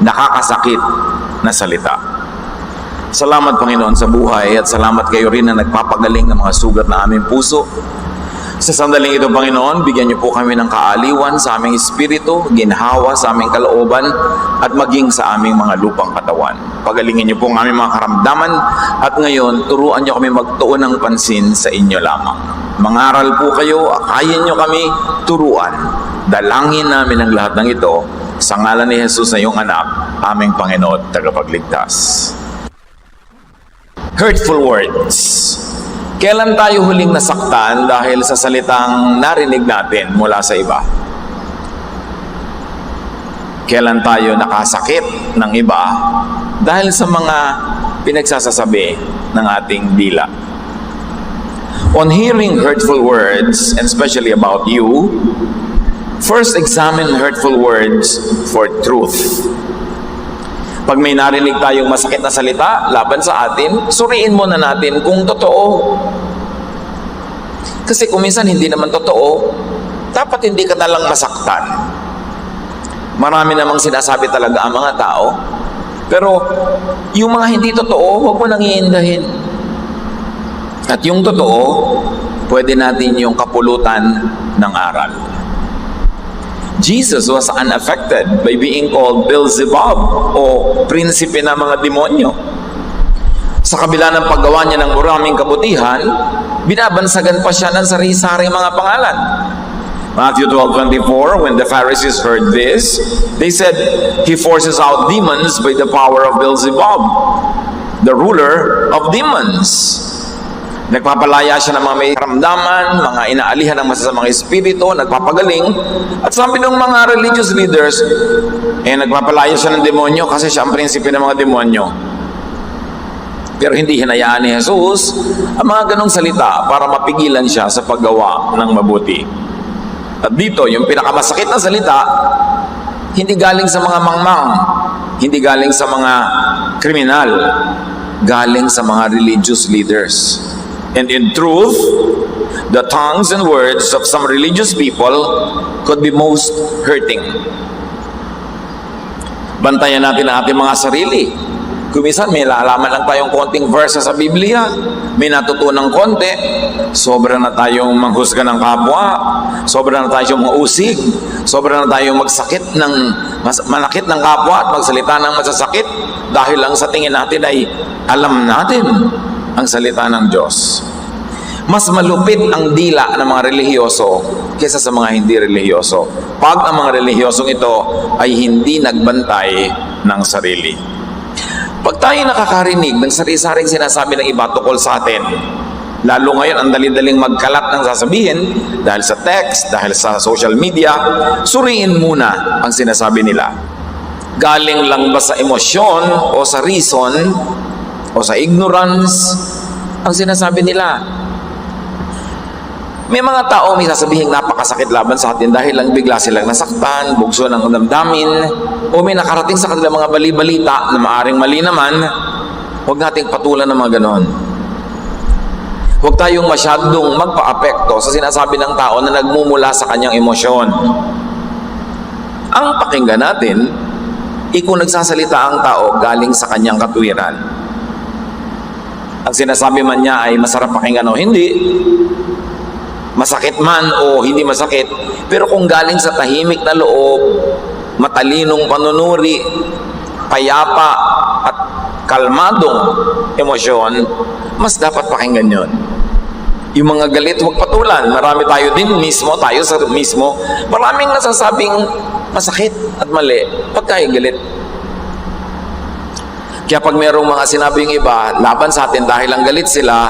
[SPEAKER 1] nakakasakit na salita. Salamat, Panginoon, sa buhay at salamat kayo rin na nagpapagaling ng mga sugat na aming puso. Sa sandaling ito, Panginoon, bigyan niyo po kami ng kaaliwan sa aming espiritu, ginhawa sa aming kalooban, at maging sa aming mga lupang katawan. Pagalingin niyo po ang aming mga karamdaman, at ngayon, turuan niyo kami magtuon ng pansin sa inyo lamang. Mangaral po kayo, akayin niyo kami, turuan. Dalangin namin ang lahat ng ito sa ngalan ni Jesus na iyong anak, aming Panginoon at tagapagligtas. Hurtful words. Kailan tayo huling nasaktan dahil sa salitang narinig natin mula sa iba? Kailan tayo nakasakit ng iba dahil sa mga pinagsasasabi ng ating dila? On hearing hurtful words, and especially about you, first examine hurtful words for truth. Pag may narinig tayong masakit na salita laban sa atin, suriin muna natin kung totoo. Kasi kung minsan hindi naman totoo, dapat hindi ka nalang masaktan. Marami namang sinasabi talaga ang mga tao, pero yung mga hindi totoo, huwag mo nang iindahin. At yung totoo, pwede natin yung kapulutan ng aral. Jesus was unaffected by being called Beelzebub o prinsipe ng mga demonyo. Sa kabila ng paggawa niya ng maraming kabutihan, binabansagan pa siya ng sari-sari mga pangalan. Matthew 12:24, when the Pharisees heard this, they said, "He forces out demons by the power of Beelzebub, the ruler of demons." Nagpapalaya siya ng mga may karamdaman, mga inaalihan ng masasamang espiritu, nagpapagaling. At sabi ng mga religious leaders, nagpapalaya siya ng demonyo kasi siya ang prinsipe ng mga demonyo. Pero hindi hinayaan ni Jesus ang mga ganong salita para mapigilan siya sa paggawa ng mabuti. At dito, yung pinakamasakit na salita, hindi galing sa mga mangmang, hindi galing sa mga kriminal, galing sa mga religious leaders. And in truth, the tongues and words of some religious people could be most hurting. Bantayan natin ang ating mga sarili. Kung minsan may nalaman lang tayong konting verse sa Biblia, may natutunang konti, sobra na tayong manghusga ng kapwa, sobra na tayong mausig, sobra na tayong magsakit ng manakit ng kapwa at magsalita ng masasakit dahil lang sa tingin natin ay alam natin ang salita ng Diyos. Mas malupit ang dila ng mga relihiyoso kaysa sa mga hindi relihiyoso pag ang mga relihiyosong ito ay hindi nagbantay ng sarili. Pag tayo nakakarinig ng sari-saring sinasabi ng iba tungkol sa atin, lalo ngayon ang dali-daling magkalat ng sasabihin dahil sa text, dahil sa social media, suriin muna ang sinasabi nila. Galing lang ba sa emosyon o sa reason o sa ignorance ang sinasabi nila? May mga tao may sasabihin napakasakit laban sa atin dahil lang bigla silang nasaktan, bugso ng damdamin, o may nakarating sa kanilang mga bali-balita na maaring mali naman. Huwag nating patulan ng mga ganon. Huwag tayong masyadong magpa-apekto sa sinasabi ng tao na nagmumula sa kanyang emosyon. Ang pakinggan natin, kung nagsasalita ang tao galing sa kanyang katwiran. Ang sinasabi man niya ay masarap pakinggan o hindi, masakit man o hindi masakit, pero kung galing sa tahimik na loob, matalinong panunuri, payapa at kalmadong emosyon, mas dapat pakinggan yon. Yung mga galit, huwag patulan. Marami tayo din mismo, tayo sa mismo, maraming nasasabing masakit at mali pag tayo galit. Kaya pag mayroong mga sinabing iba laban sa atin dahil lang galit sila,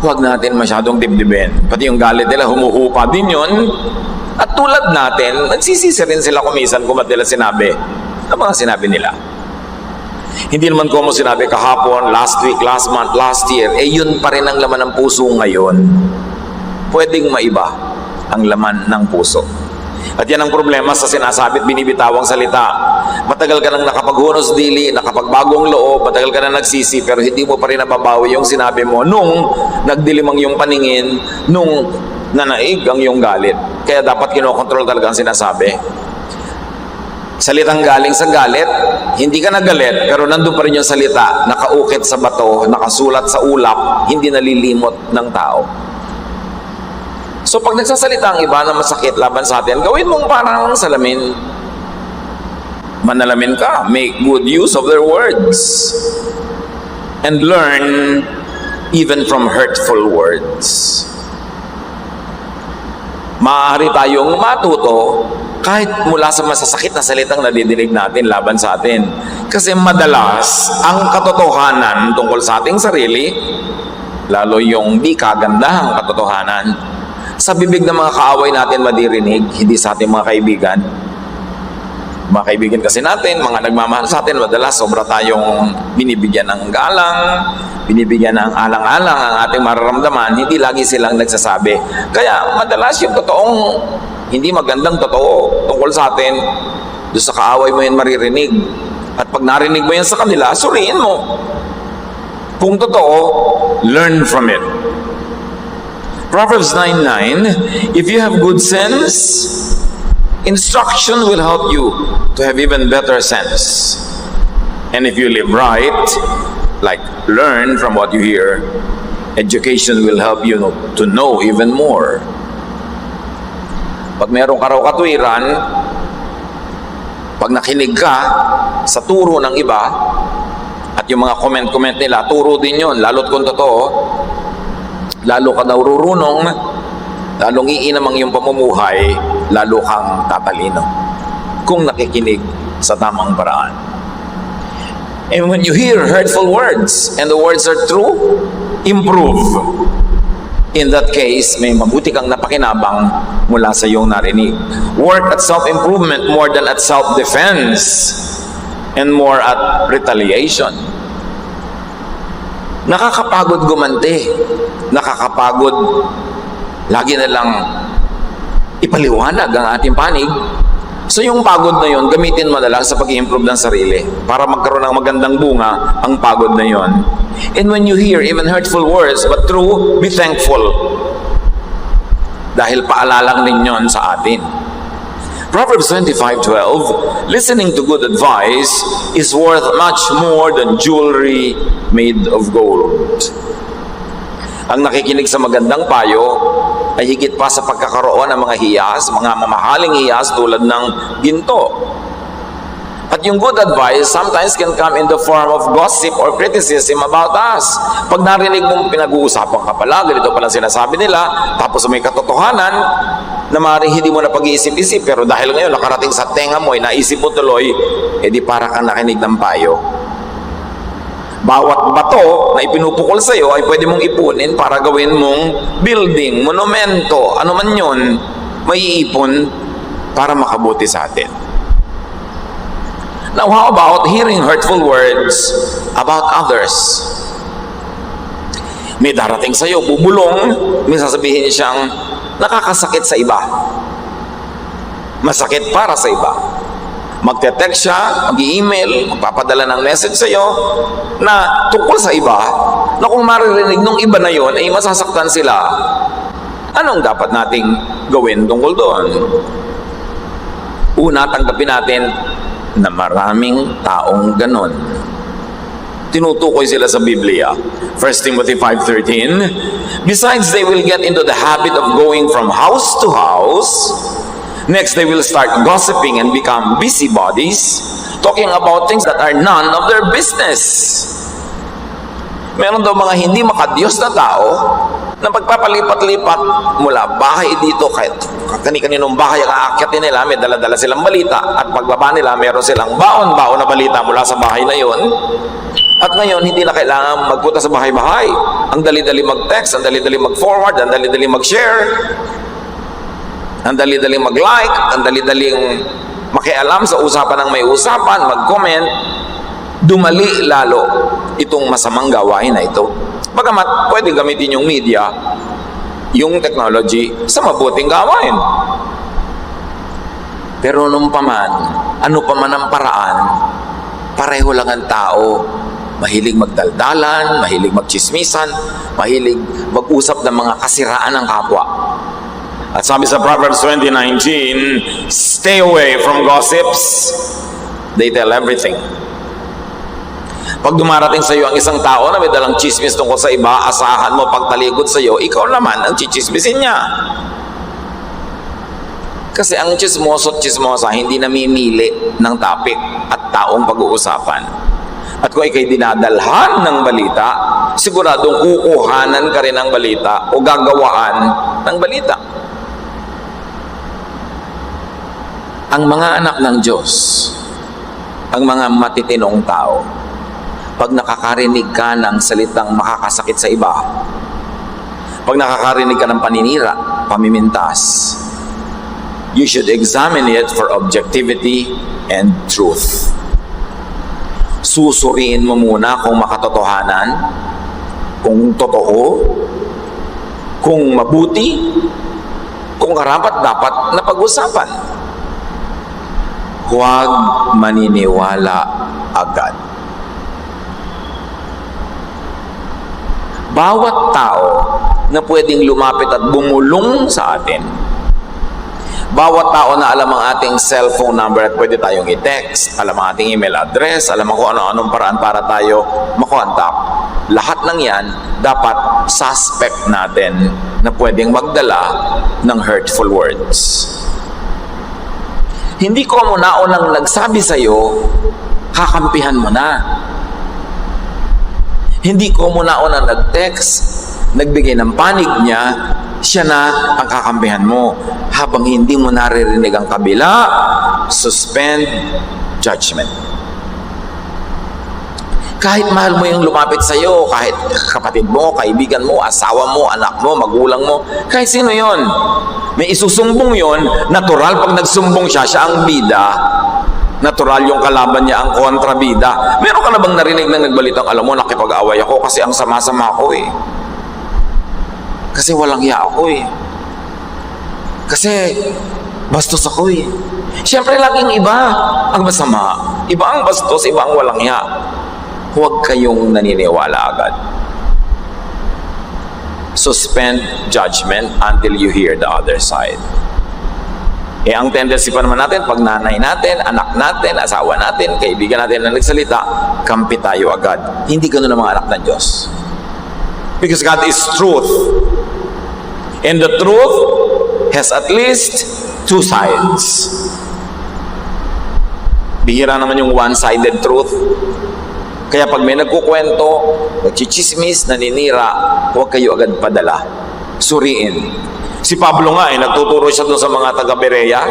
[SPEAKER 1] huwag natin masyadong dibdibin. Pati yung galit nila, humuhupa din yun. At tulad natin, nagsisisi rin sila kumisan kung ba't nila sinabi ang mga sinabi nila. Hindi naman ko mo sinabi kahapon, last week, last month, last year, yun pa rin ang laman ng puso ngayon. Pwedeng maiba ang laman ng puso. At yan ang problema sa sinasabi at binibitawang salita. Matagal ka nang nakapaghunos dili, nakapagbagong loob, matagal ka nang nagsisi, pero hindi mo pa rin nababawi yung sinabi mo nung nagdilim ang iyong paningin, nung nanaig ang iyong galit. Kaya dapat kinokontrol talaga ang sinasabi.
[SPEAKER 2] Salitang galing sa galit, hindi ka nagalit, pero nandun pa rin yung salita, nakaukit sa bato, nakasulat sa ulap, hindi nalilimot ng tao. So pag nagsasalita ang iba na masakit laban sa atin, gawin mong parang salamin. Manalamin ka, make good use of their words. And learn even from hurtful words. Maaari tayong matuto kahit mula sa masasakit na salitang nadidinig natin laban sa atin. Kasi madalas, ang katotohanan tungkol sa ating sarili, lalo yung di kagandahang katotohanan, sa bibig ng mga kaaway natin madirinig, hindi sa ating mga kaibigan. Mga kaibigan kasi natin, mga nagmamahal sa atin, madalas sobra tayong binibigyan ng galang, binibigyan ng alang-alang ang ating mararamdaman, hindi lagi silang nagsasabi. Kaya madalas yung totoong, hindi magandang totoo tungkol sa atin, doon sa kaaway mo yan maririnig. At pag narinig mo yan sa kanila, suriin mo. Kung totoo, learn from it. Proverbs 9:9, if you have good sense, instruction will help you to have even better sense. And if you live right, like learn from what you hear, education will help you to know even more. Pag meron ka raw katwiran, pag nakinig ka sa turo ng iba, at yung mga comment nila, turo din yun, lalo't kung totoo, lalo ka daw rurunong, lalong iinamang yung pamumuhay, lalo kang tatalino kung nakikinig sa tamang paraan. And when you hear hurtful words and the words are true, improve. In that case, may mabuti kang napakinabang mula sa iyong narinig. Work at self-improvement more than at self-defense and more at retaliation. Nakakapagod gumante. Nakakapagod lagi na lang ipaliwanag ang ating panig. So yung pagod na yon, gamitin madalas sa pag-i-improve ng sarili para magkaroon ng magandang bunga ang pagod na yon. And when you hear even hurtful words but true, be thankful. Dahil paalalang din yon sa atin. Proverbs 25:12, listening to good advice is worth much more than jewelry made of gold. Ang nakikinig sa magandang payo ay higit pa sa pagkakaroon ng mga hiyas, mga mamahaling hiyas tulad ng ginto. At yung good advice sometimes can come in the form of gossip or criticism about us. Pag narinig mong pinag-uusapan ka pala, ganito pala sinasabi nila, tapos may katotohanan na maaaring hindi mo na pag-iisip-isip, pero dahil ngayon nakarating sa tenga mo, naisip mo tuloy, edi para kang nakinig ng payo. Bawat bato na ipinupukol sa iyo ay pwede mong ipunin para gawin mong building, monumento, ano man yun, may iipon para makabuti sa atin. Now, how about hearing hurtful words about others? May darating sa iyo, bubulong, may sasabihin siyang nakakasakit sa iba. Masakit para sa iba. Magte-text siya, mag-i-email, magpapadala ng message sa iyo na tungkol sa iba, na kung maririnig nung iba na yon ay masasaktan sila. Anong dapat nating gawin tungkol doon? Una, tanggapin natin na maraming taong ganon. Tinutukoy sila sa Biblia. 1 Timothy 5:13, besides they will get into the habit of going from house to house. Next, they will start gossiping and become busybodies, talking about things that are none of their business. Meron daw mga hindi makadiyos na tao na pagpapalipat-lipat mula bahay dito, kahit kani-kaninong bahay ang aakyatin nila, may dala-dala silang balita, at pagbaba nila, meron silang baon-baon na balita mula sa bahay na yon. At ngayon, hindi na kailangan magpunta sa bahay-bahay. Ang dali-dali mag-text, ang dali-dali mag-forward, ang dali-dali mag-share, ang dali-daling mag-like, ang dali-daling makialam sa usapan ng may usapan, mag-comment, dumali lalo itong masamang gawain na ito. Bagamat pwede gamitin yung media, yung technology, sa mabuting gawain. Pero nung paman, ano paman ang paraan, pareho lang ang tao. Mahilig magdaldalan, mahilig magchismisan, mahilig mag-usap ng mga kasiraan ng kapwa. At sabi sa Proverbs 20:19, stay away from gossips. They tell everything. Pag dumarating sa iyo ang isang tao na may dalang chismis tungkol sa iba, asahan mo pagtalikod sa iyo, ikaw naman ang chichismisin niya. Kasi ang chismoso at chismosa hindi namimili ng topic at taong pag-uusapan. At kung ikay dinadalhan ng balita, siguradong kukuhanan ka rin ng balita o gagawaan ng balita. Ang mga anak ng Diyos, ang mga matitinong tao, pag nakakarinig ka ng salitang makakasakit sa iba, pag nakakarinig ka ng paninira, pamimintas, you should examine it for objectivity and truth. Susuriin mo muna kung makatotohanan, kung totoo, kung mabuti, kung karapat-dapat na pag-usapan. Huwag maniniwala agad. Bawat tao na pwedeng lumapit at bumulong sa atin, bawat tao na alam ang ating cellphone number at pwede tayong i-text, alam ang ating email address, alam kung ano-anong paraan para tayo makontak, lahat ng yan dapat suspect natin na pwedeng magdala ng hurtful words. Hindi ko muna unang nagsabi sa'yo, kakampihan mo na. Hindi ko muna unang nag-text, nagbigay ng panig niya, siya na ang kakampihan mo. Habang hindi mo naririnig ang kabila, suspend judgment. Kahit mahal mo yung lumapit sa'yo, kahit kapatid mo, kaibigan mo, asawa mo, anak mo, magulang mo, kahit sino yon, may isusumbong yon, natural pag nagsumbong siya, siya ang bida, natural yung kalaban niya ang kontrabida. Meron ka na bang narinig na nagbalitang, alam mo, nakipag-away ako kasi ang sama-sama ako eh. Kasi walang hiya ako eh. Kasi bastos ako eh. Siyempre laging iba ang masama. Iba ang bastos, iba ang walang hiya. Huwag kayong naniniwala agad. Suspend judgment until you hear the other side. Eh, ang tendency pa naman natin, pag nanay natin, anak natin, asawa natin, kaibigan natin na nagsalita, kampi tayo agad. Hindi ganun ang mga anak ng Diyos. Because God is truth. And the truth has at least two sides. Bihira naman yung one-sided truth. Kaya pag may nagkukwento, nagchichismis, naninira, huwag kayo agad padala. Suriin. Si Pablo nga nagtuturo siya doon sa mga taga-Berea.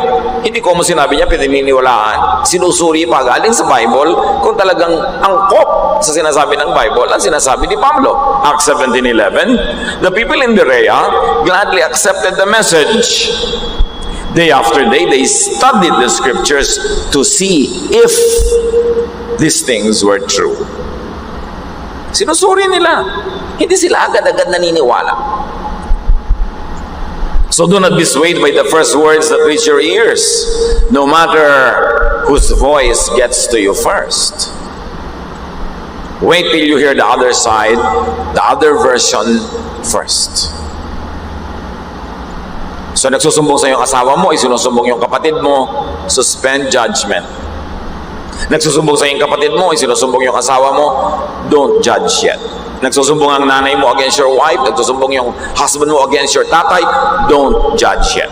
[SPEAKER 2] Hindi ko mo sinabi niya, pinaniniwalaan. Sinusuri pa galing sa Bible kung talagang angkop sa sinasabi ng Bible ang sinasabi ni Pablo. Acts 17:11, the people in Berea gladly accepted the message. Day after day, they studied the scriptures to see if these things were true. Sinusuri nila. Hindi sila agad-agad naniniwala. So do not be swayed by the first words that reach your ears, no matter whose voice gets to you first. Wait till you hear the other side, the other version first. So nagsusumbong sa iyong asawa mo, isinusumbong yung kapatid mo, suspend judgment. Nagsusumbong sa iyong kapatid mo, isinusumbong yung asawa mo, don't judge yet. Nagsusumbong ang nanay mo against your wife, nagsusumbong yung husband mo against your tatay, don't judge yet.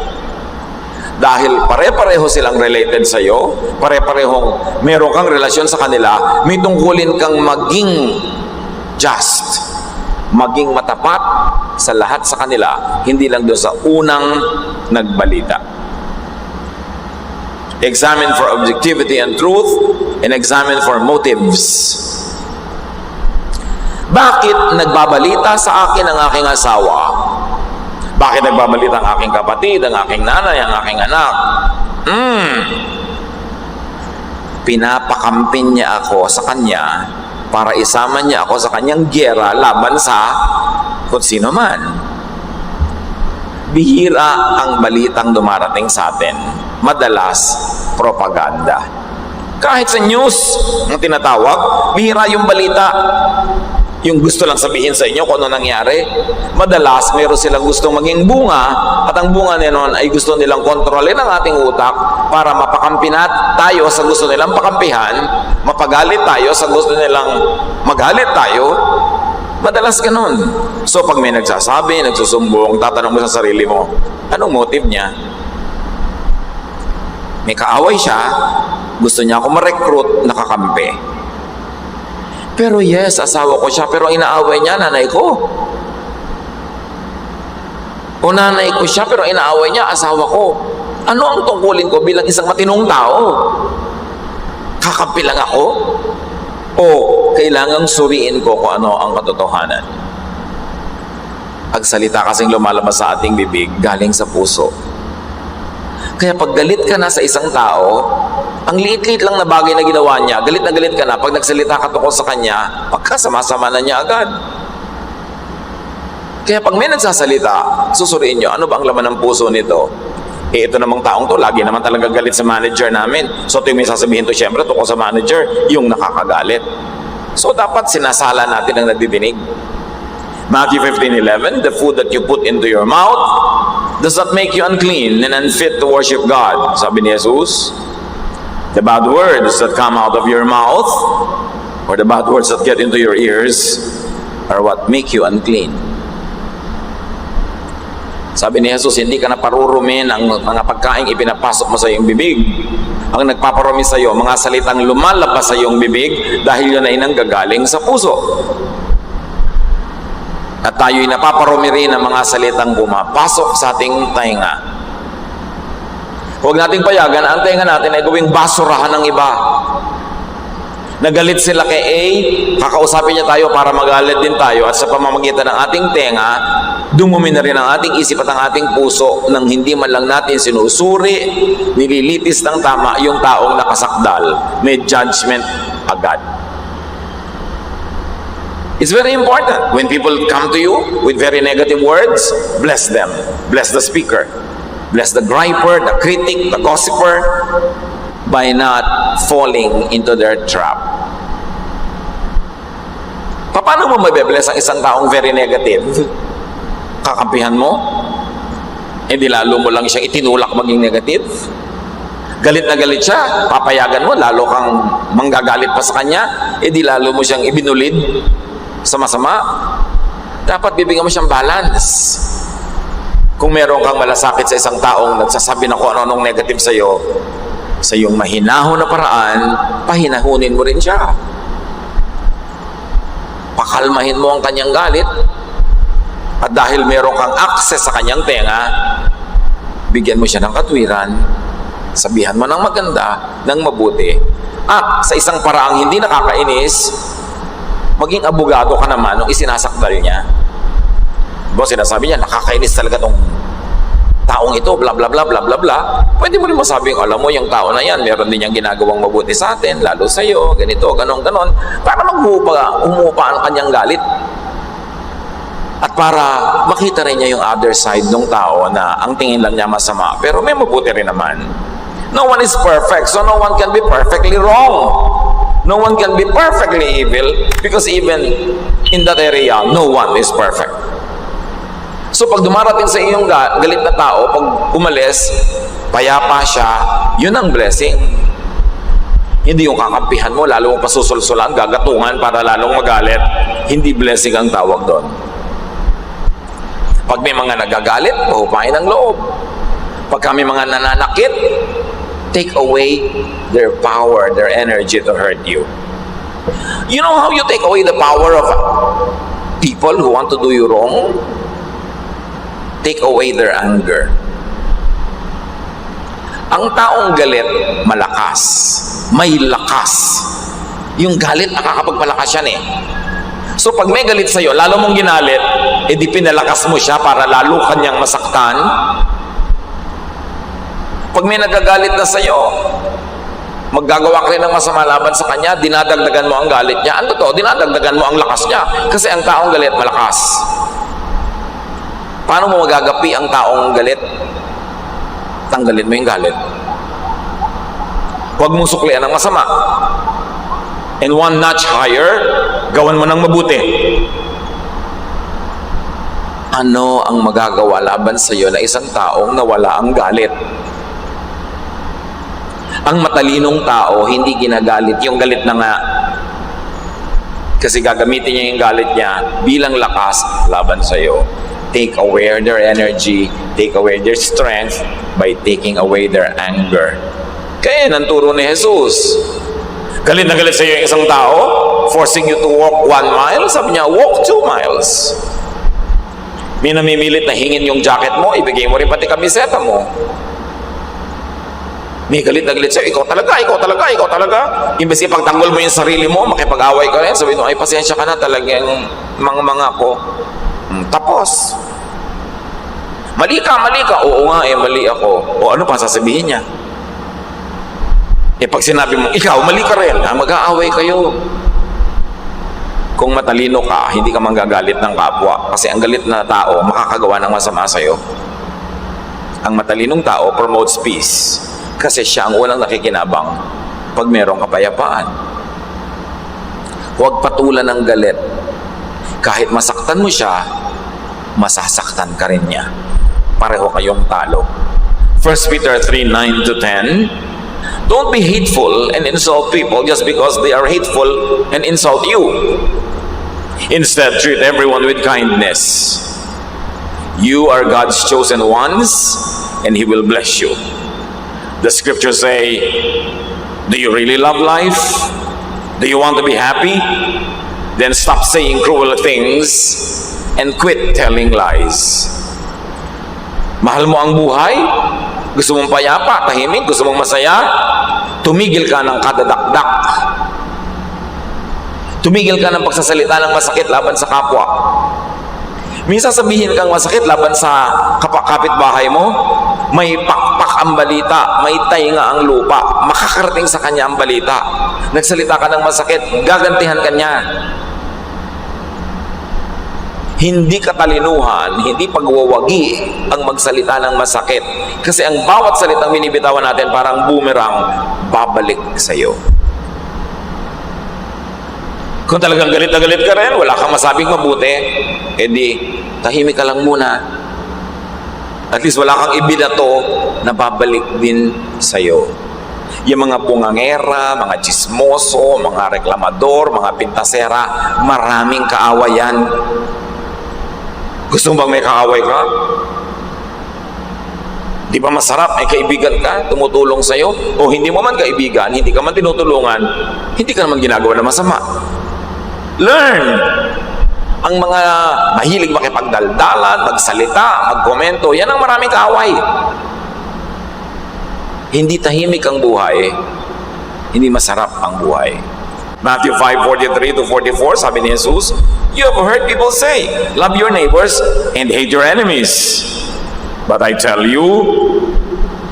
[SPEAKER 2] Dahil pare-pareho silang related sa iyo, pare-parehong meron kang relasyon sa kanila, may tungkulin kang maging just, maging matapat sa lahat sa kanila, hindi lang doon sa unang nagbalita. Examine for objectivity and truth, and examine for motives. Bakit nagbabalita sa akin ang aking asawa? Bakit nagbabalita ang aking kapatid, ang aking nanay, ang aking anak? Pinapakampin niya ako sa kanya para isama niya ako sa kanyang giyera laban sa kung sino man. Bihira ang balitang dumarating sa atin. Madalas, propaganda. Kahit sa news, ang tinatawag, bihira yung balita. yung gusto lang sabihin sa inyo kung ano nangyari. Madalas, mayroon silang gustong maging bunga at ang bunga nila ay gusto nilang kontrolin ang ating utak para mapakampi tayo sa gusto nilang pakampihan, mapagalit tayo sa gusto nilang magalit tayo. Madalas ganun. So pag may nagsasabi, nagsusumbong, tatanong mo sa sarili mo, anong motive niya? May kaaway siya, gusto niya ako ma-recruit, nakakampi. Pero yes, asawa ko siya, pero inaaway niya, nanay ko. O nanay ko siya, pero inaaway niya, asawa ko. Ano ang tungkulin ko bilang isang matinong tao? Kakampi lang ako? O kailangang suriin ko kung ano ang katotohanan? Ang salita kasing lumalabas sa ating bibig, galing sa puso. Kaya pag galit ka na sa isang tao, ang liit-liit lang na bagay na ginawa niya, galit na galit ka na, pag nagsalita ka tungkol sa kanya, pagkasama-sama na niya agad. Kaya pag may nagsasalita, susuriin niyo, ano ba ang laman ng puso nito? Ito namang taong to, lagi naman talaga galit sa manager namin. So ito yung may sasabihin to, syempre, tungkol sa manager, yung nakakagalit. So dapat sinasala natin ang nadidinig. Matthew 15:11, the food that you put into your mouth does not make you unclean and unfit to worship God. Sabi ni Jesus, the bad words that come out of your mouth or the bad words that get into your ears are what make you unclean. Sabi ni Jesus, hindi ka na parurumin ang mga pagkain ipinapasok mo sa iyong bibig. Ang nagpaparumi sa iyo, mga salitang lumalabas sa iyong bibig dahil yun ay nanggagaling sa puso. At tayo'y napaparumi rin ng mga salitang pumapasok sa ating tainga. Huwag nating payagan ang tainga natin ay gawing basurahan ng iba. Nagalit sila kay A, kakausapin niya tayo para magalit din tayo at sa pamamagitan ng ating tenga, dumumi na rin ang ating isip at ang ating puso nang hindi man lang natin sinusuri, nililitis ng tama yung taong nakasakdal. May judgment agad. It's very important. When people come to you with very negative words, bless them. Bless the speaker. Bless the griper, the critic, the gossiper, by not falling into their trap. Paano mo mabe-bless ang isang taong very negative? Kakampihan mo? Hindi lalo mo lang siyang itinulak maging negative? Galit na galit siya, papayagan mo, lalo kang manggagalit pa sa kanya, di lalo mo siyang ibinulid sa masama. Dapat bibigyan mo siyang balance. Kung meron kang malasakit sa isang taong nagsasabi na kung ano-anong negative sa iyo, sa iyong mahinahon na paraan, pahinahunin mo rin siya. Pakalmahin mo ang kanyang galit. At dahil meron kang access sa kanyang tenga, bigyan mo siya ng katwiran, sabihan mo ng maganda, ng mabuti. At sa isang paraang hindi nakakainis, maging abogado ka naman nung isinasakdal niya. Diba, sinasabi niya, nakakainis talaga tong taong ito, bla bla bla bla bla bla. Pwede mo rin masabi, alam mo, yung tao na yan, meron din niyang ginagawang mabuti sa atin, lalo sa iyo, ganito, ganon, ganon, para umupa ang kanyang galit. At para makita rin niya yung other side ng tao na ang tingin lang niya masama, pero may mabuti rin naman. No one is perfect, so no one can be perfectly wrong. No one can be perfectly evil because even in that area, no one is perfect. So pag dumarating sa iyong galit na tao, pag umalis, payapa siya, yun ang blessing. Hindi yung kakampihan mo, lalo mong pasusulsulan, gagatungan para lalong magalit. Hindi blessing ang tawag doon. Pag may mga nagagalit, pahupain ang loob. Pag may mga nananakit, take away their power, their energy to hurt you. You know how you take away the power of people who want to do you wrong? Take away their anger. Ang taong galit, malakas. May lakas. Yung galit, nakakapagpalakas yan eh. So pag may galit sa'yo, lalo mong ginalit, di pinalakas mo siya para lalo kanyang masaktan. Pag may nagagalit na sa'yo, maggagawa ka rin ng masama laban sa kanya, dinadagdagan mo ang galit niya. Ano to? Dinadagdagan mo ang lakas niya. Kasi ang taong galit, malakas. Paano mo magagapi ang taong galit? Tanggalin mo yung galit. Huwag mong suklian ang masama. And one notch higher, gawan mo ng mabuti. Ano ang magagawa laban sa iyo na isang taong nawala ang galit? Ang matalinong tao, hindi ginagalit yung galit na nga. Kasi gagamitin niya yung galit niya bilang lakas laban sa iyo. Take away their energy, take away their strength by taking away their anger. Kaya yan ang turo ni Jesus. Galit na galit sa iyo yung isang tao, forcing you to walk 1 mile, sabi niya, walk 2 miles. May namimilit na hingin yung jacket mo, ibigay mo rin pati kamiseta mo. May galit na galit sa'yo, ikaw talaga. Imbes ipagtanggol mo yung sarili mo, makipag-away ka rin, sabihin mo, ay pasensya ka na talagang mga ko. Tapos. Mali ka. Oo nga, mali ako. O ano pa sasabihin niya? Pag sinabi mo, ikaw, mali ka rin, mag-aaway kayo. Kung matalino ka, hindi ka manggagalit ng kapwa kasi ang galit na tao makakagawa ng masama sa'yo. Ang matalinong tao promotes peace kasi siya ang unang nakikinabang pag merong kapayapaan. Huwag patulan ng galit. Kahit masaktan mo siya, masasaktan ka rin niya. Pareho kayong talo. 1 Peter 3:9-10. Don't be hateful and insult people just because they are hateful and insult you. Instead, treat everyone with kindness. You are God's chosen ones, and He will bless you. The scriptures say, do you really love life? Do you want to be happy? Then stop saying cruel things and quit telling lies. Mahal mo ang buhay? Gusto mong payapa, tahimik, gusto mong masaya? Tumigil ka ng kadadakdak. Tumigil ka ng pagsasalita ng masakit laban sa kapwa. Minsan sabihin kang masakit laban sa kapitbahay mo, may pakpak ang balita, may tainga ang lupa, makakarating sa kanya ang balita. Nagsalita ka ng masakit, gagantihan ka niya. Hindi katalinuhan, hindi pagwawagi ang magsalita ng masakit. Kasi ang bawat salitang binibitawan natin parang boomerang, babalik sa iyo. Kung talagang galit na galit ka rin, wala kang masabing mabuti, edi tahimik ka lang muna. At least wala kang ibinato na babalik din sa iyo. Yung mga bungangera, mga chismoso, mga reklamador, mga pintasera, maraming kaawayan. Gusto mo bang may kaaway ka? Di ba masarap, may kaibigan ka, tumutulong sa'yo? O hindi mo man kaibigan, hindi ka man tinutulungan, hindi ka naman ginagawa na masama. Learn! Ang mga mahilig makipagdaldalan, magsalita, magkomento, yan ang maraming kaaway. Hindi tahimik ang buhay, hindi masarap ang buhay. Matthew 5:43-44, sabi ni Jesus, you have heard people say, love your neighbors and hate your enemies. But I tell you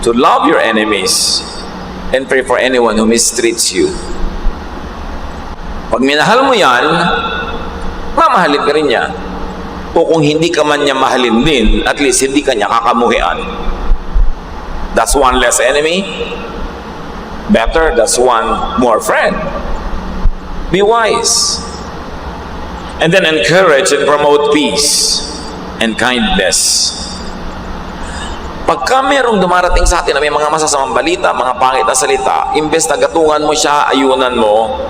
[SPEAKER 2] to love your enemies and pray for anyone who mistreats you. Pag minahal mo yan, mamahalin ka rin niya. O kung hindi ka man niya mahalin din, at least hindi ka niya kakamuhian. That's one less enemy. Better, that's one more friend. Be wise. And then encourage and promote peace and kindness. Pagka merong dumarating sa atin na may mga masasamang balita, mga pangit na salita, imbes na gatungan mo siya, ayunan mo,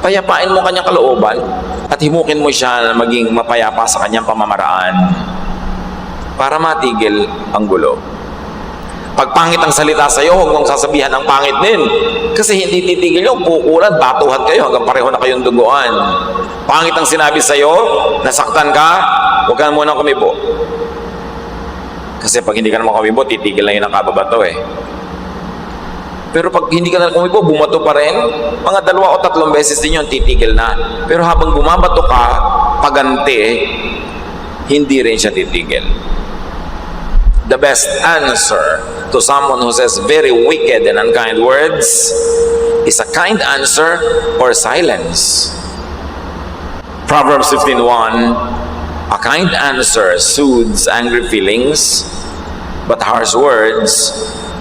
[SPEAKER 2] payapain mo kanyang kalooban at himukin mo siya na maging mapayapa sa kanyang pamamaraan para matigil ang gulo. Pag pangit ang salita sa iyo, huwag mong sasabihan ang pangit din. Kasi hindi titigil yung pukulan, batuhan kayo hanggang pareho na kayong duguan. Pangit ang sinabi sa iyo, nasaktan ka, huwag ka na munang kumibo. Kasi pag hindi ka naman kumibo, titigil na yun ang kababato eh. Pero pag hindi ka na kumibo, bumato pa rin, mga 2 o 3 beses din yun, titigil na. Pero habang bumabato ka, paganti, hindi rin siya titigil. The best answer to someone who says very wicked and unkind words is a kind answer or silence. Proverbs 15:1, a kind answer soothes angry feelings, but harsh words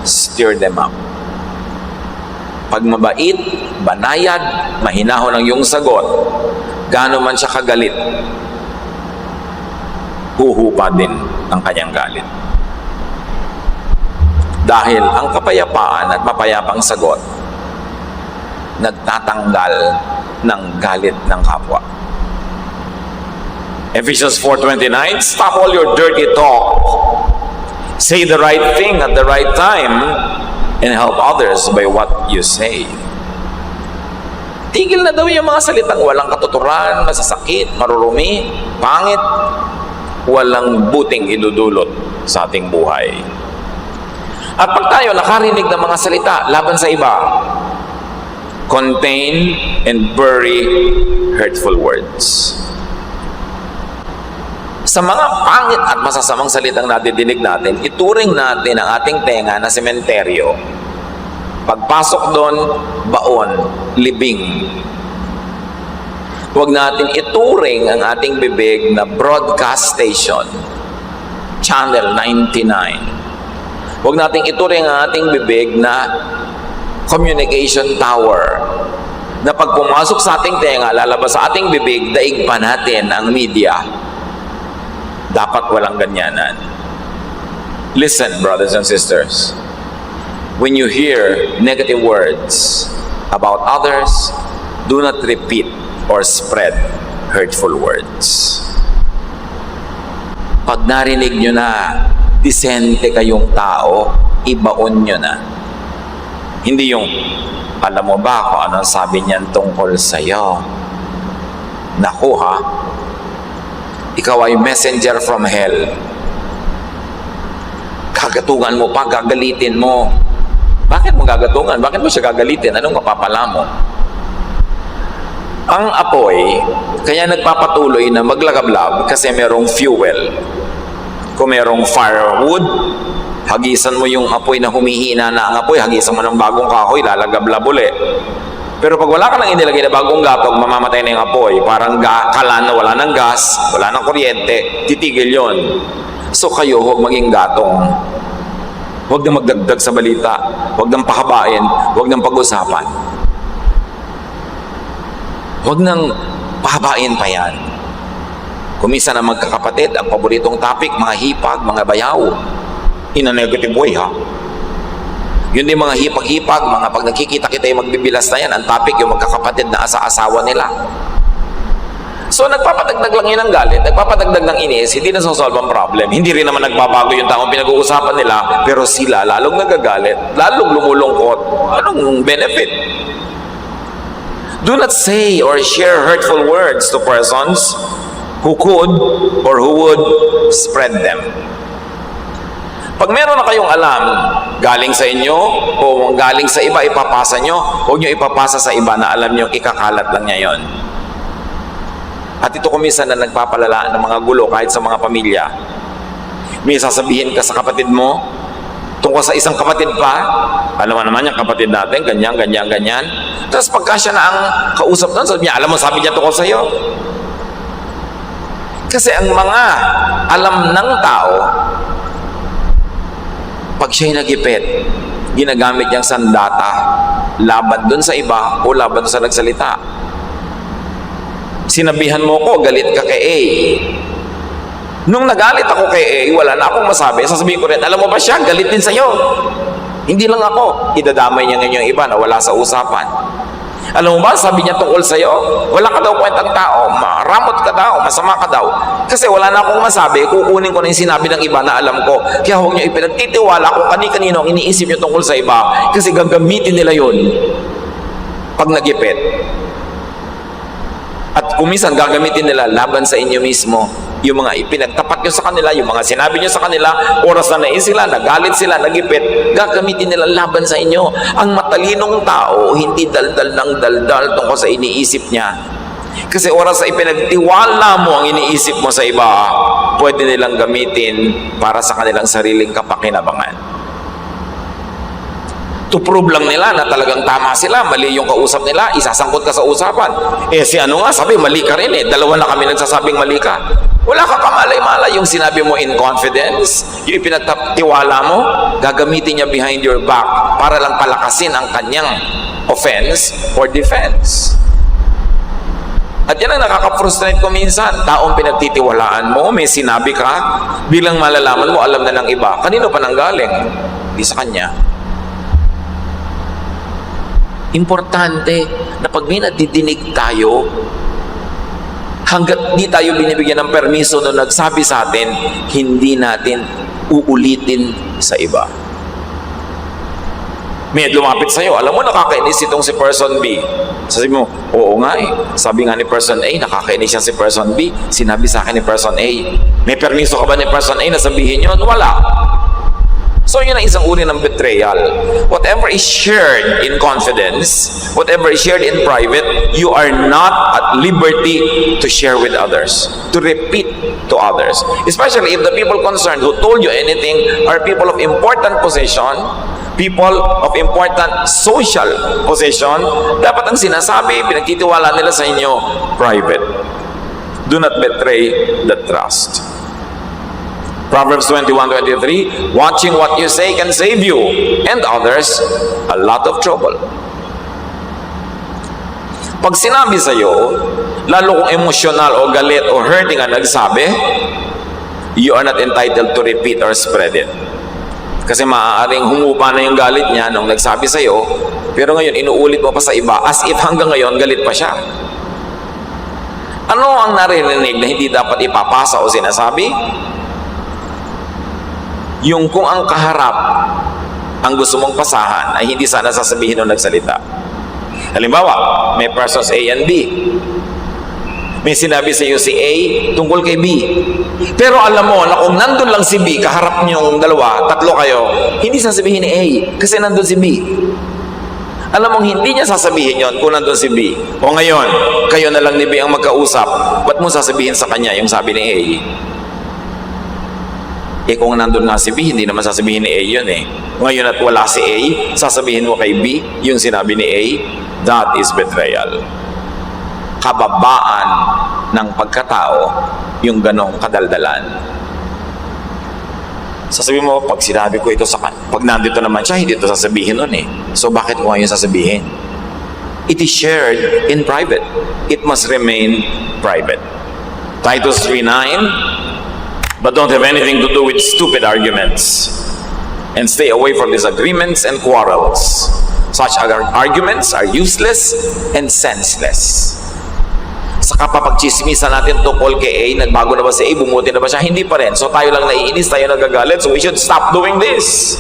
[SPEAKER 2] stir them up. Pag mabait, banayad, mahinahon ang iyong sagot, gaano man siya kagalit, huhupa din ang kanyang galit. Dahil ang kapayapaan at mapayapang sagot, nagtatanggal ng galit ng kapwa. Ephesians 4:29, stop all your dirty talk. Say the right thing at the right time and help others by what you say. Tigil na daw yung mga salitang walang katuturan, masasakit, marurumi, pangit, walang buting idudulot sa ating buhay. At pag tayo nakarinig ng mga salita laban sa iba, contain and bury hurtful words. Sa mga pangit at masasamang salitang nadidinig natin, ituring natin ang ating tenga na sementeryo. Pagpasok doon, baon, libing. Huwag natin ituring ang ating bibig na broadcast station, Channel 99. Huwag natin ituring ang ating bibig na communication tower, na pag pumasok sa ating tenga, lalabas sa ating bibig, daig pa natin ang media. Dapat walang ganyanan. Listen, brothers and sisters. When you hear negative words about others, do not repeat or spread hurtful words. Pag narinig nyo na disente kayong tao, ibaon nyo na. Hindi yung, alam mo ba kung anong sabi niyan tungkol sa'yo? Naku ha, ikaw ay messenger from hell. Gagatungan mo pa, gagalitin mo. Bakit mo gagatungan? Bakit mo siya gagalitin? Anong mapapala mo? Ang apoy, kaya nagpapatuloy na maglagablab kasi merong fuel. Kung merong firewood, hagisan mo yung apoy na humihina na ang apoy, hagisan mo ng bagong kahoy, lalagablab uli. Pero pag wala ka nang inilagay na bagong gatog, mamamatay na yung apoy. Parang kalan na wala ng gas, wala ng kuryente, titigil yon. So kayo, huwag maging gatong. Huwag na magdagdag sa balita, huwag nang pahabain, huwag nang pag-usapan. Huwag nang pahabain pa yan. Kumisa na magkakapatid, ang paboritong topic, mga hipag, mga bayaw. In a negative way, ha? Yun din mga hipag-hipag, mga pag nakikita-kita yung magbibilas na yan, ang topic yung magkakapatid na asa-asawa nila. So, nagpapadagdag lang yun ng galit, nagpapadagdag ng inis, hindi na solve ang problem. Hindi rin naman nagbabago yung taong pinag-uusapan nila, pero sila lalong nagagalit, lalong lumulungkot. Anong benefit? Do not say or share hurtful words to persons who could or who would spread them. Pag meron na kayong alam, galing sa inyo o galing sa iba, ipapasa nyo, huwag nyo ipapasa sa iba na alam nyo, ikakalat lang niya yon. At ito kumisan na nagpapalala ng mga gulo kahit sa mga pamilya. May sasabihin ka sa kapatid mo, tungkol sa isang kapatid pa, alam mo naman yung kapatid natin, ganyan, ganyan, ganyan. Tapos pagka siya na ang kausap doon, sabi niya, alam mo, sabi niya tungkol sa iyo. Kasi ang mga alam ng tao, pag siya'y nagipit, ginagamit niyang sandata laban dun sa iba o laban dun sa nagsalita. Sinabihan mo ko, galit ka kay A. Nung nagalit ako kay A, wala na akong masabi. Sasabihin ko rin, alam mo ba siya, galit din sa'yo. Hindi lang ako. Idadamay niya ngayon yung iba na wala sa usapan. Alam mo ba, sabi niya tungkol sa'yo, wala ka daw kwentang tao, maramot ka daw, masama ka daw. Kasi wala na akong masabi, kukunin ko na yung sinabi ng iba na alam ko. Kaya huwag niyo ipinagtitiwala kung kani-kanino ang iniisip niyo tungkol sa iba. Kasi gagamitin nila yun pag nagipit. At kumisan gagamitin nila laban sa inyo mismo. Yung mga ipinagtapat nyo sa kanila, yung mga sinabi nyo sa kanila, oras na nais sila, nagalit sila, nagipit, gagamitin nila laban sa inyo. Ang matalinong tao, hindi daldal ng daldal tungkol sa iniisip niya. Kasi oras na ipinagtiwala mo ang iniisip mo sa iba, pwede nilang gamitin para sa kanilang sariling kapakinabangan. To prove lang nila na talagang tama sila, mali yung kausap nila, isasangkot ka sa usapan. Eh si ano nga, sabi, mali ka rin eh. Dalawa na kami nagsasabing mali ka. Wala ka kamalay-malay yung sinabi mo in confidence, yung ipinagtiwala mo, gagamitin niya behind your back para lang palakasin ang kanyang offense or defense. At yan ang nakaka-frustrate ko minsan. Taong pinagtitiwalaan mo, may sinabi ka, bilang malalaman mo, alam na ng iba. Kanino pa nanggaling? Di sa kanya. Importante na pag may nadidinig tayo, hanggat di tayo binibigyan ng permiso nung nagsabi sa atin, hindi natin uulitin sa iba. May lumapit sa'yo, alam mo nakakainis itong si person B. Sabi mo, oo nga eh. Sabi nga ni person A, nakakainis siya si person B. Sinabi sa akin ni person A. May permiso ka ba ni person A na sabihin yun? Wala. So yun ang isang uri ng betrayal. Whatever is shared in confidence, whatever is shared in private, you are not at liberty to share with others, to repeat to others. Especially if the people concerned who told you anything are people of important position, people of important social position, dapat ang sinasabi, pinagtitiwala nila sa inyo, private. Do not betray the trust. Proverbs 21:23, watching what you say can save you and others a lot of trouble. Pag sinabi sa'yo, lalo kung emosyonal o galit o hurting ang nagsabi, you are not entitled to repeat or spread it. Kasi maaaring humupa na yung galit niya nung nagsabi sa'yo, pero ngayon inuulit mo pa sa iba as if hanggang ngayon galit pa siya. Ano ang narinig na hindi dapat ipapasa o sinasabi? Yung kung ang kaharap ang gusto mong pasahan ay hindi sana sasabihin nung nagsalita. Halimbawa, may persons A and B. May sinabi sa iyo si A tungkol kay B. Pero alam mo na kung nandun lang si B, kaharap niyong dalawa, tatlo kayo, hindi sasabihin ni A kasi nandun si B. Alam mong hindi niya sasabihin yon kung nandun si B. O ngayon, kayo na lang ni B ang magkausap, ba't mo sasabihin sa kanya yung sabi ni A? Eh kung nandun nga si B, hindi naman sasabihin ni A yun eh. Ngayon at wala si A, sasabihin mo kay B yung sinabi ni A, that is betrayal. Kababaan ng pagkatao yung ganong kadaldalan. Sasabihin mo, pag sinabi ko ito sa kanya, pag nandito naman siya, hindi ito sasabihin nun eh. So bakit ko ngayon sasabihin? It is shared in private. It must remain private. Titus 3:9, but don't have anything to do with stupid arguments, and stay away from disagreements and quarrels. Such arguments are useless and senseless. Sa kapapagchismisan natin tungkol kay A, nagbago na ba si A, bumuti na ba siya? Hindi pa rin. So tayo lang naiinis, tayo nagagalit. So we should stop doing this.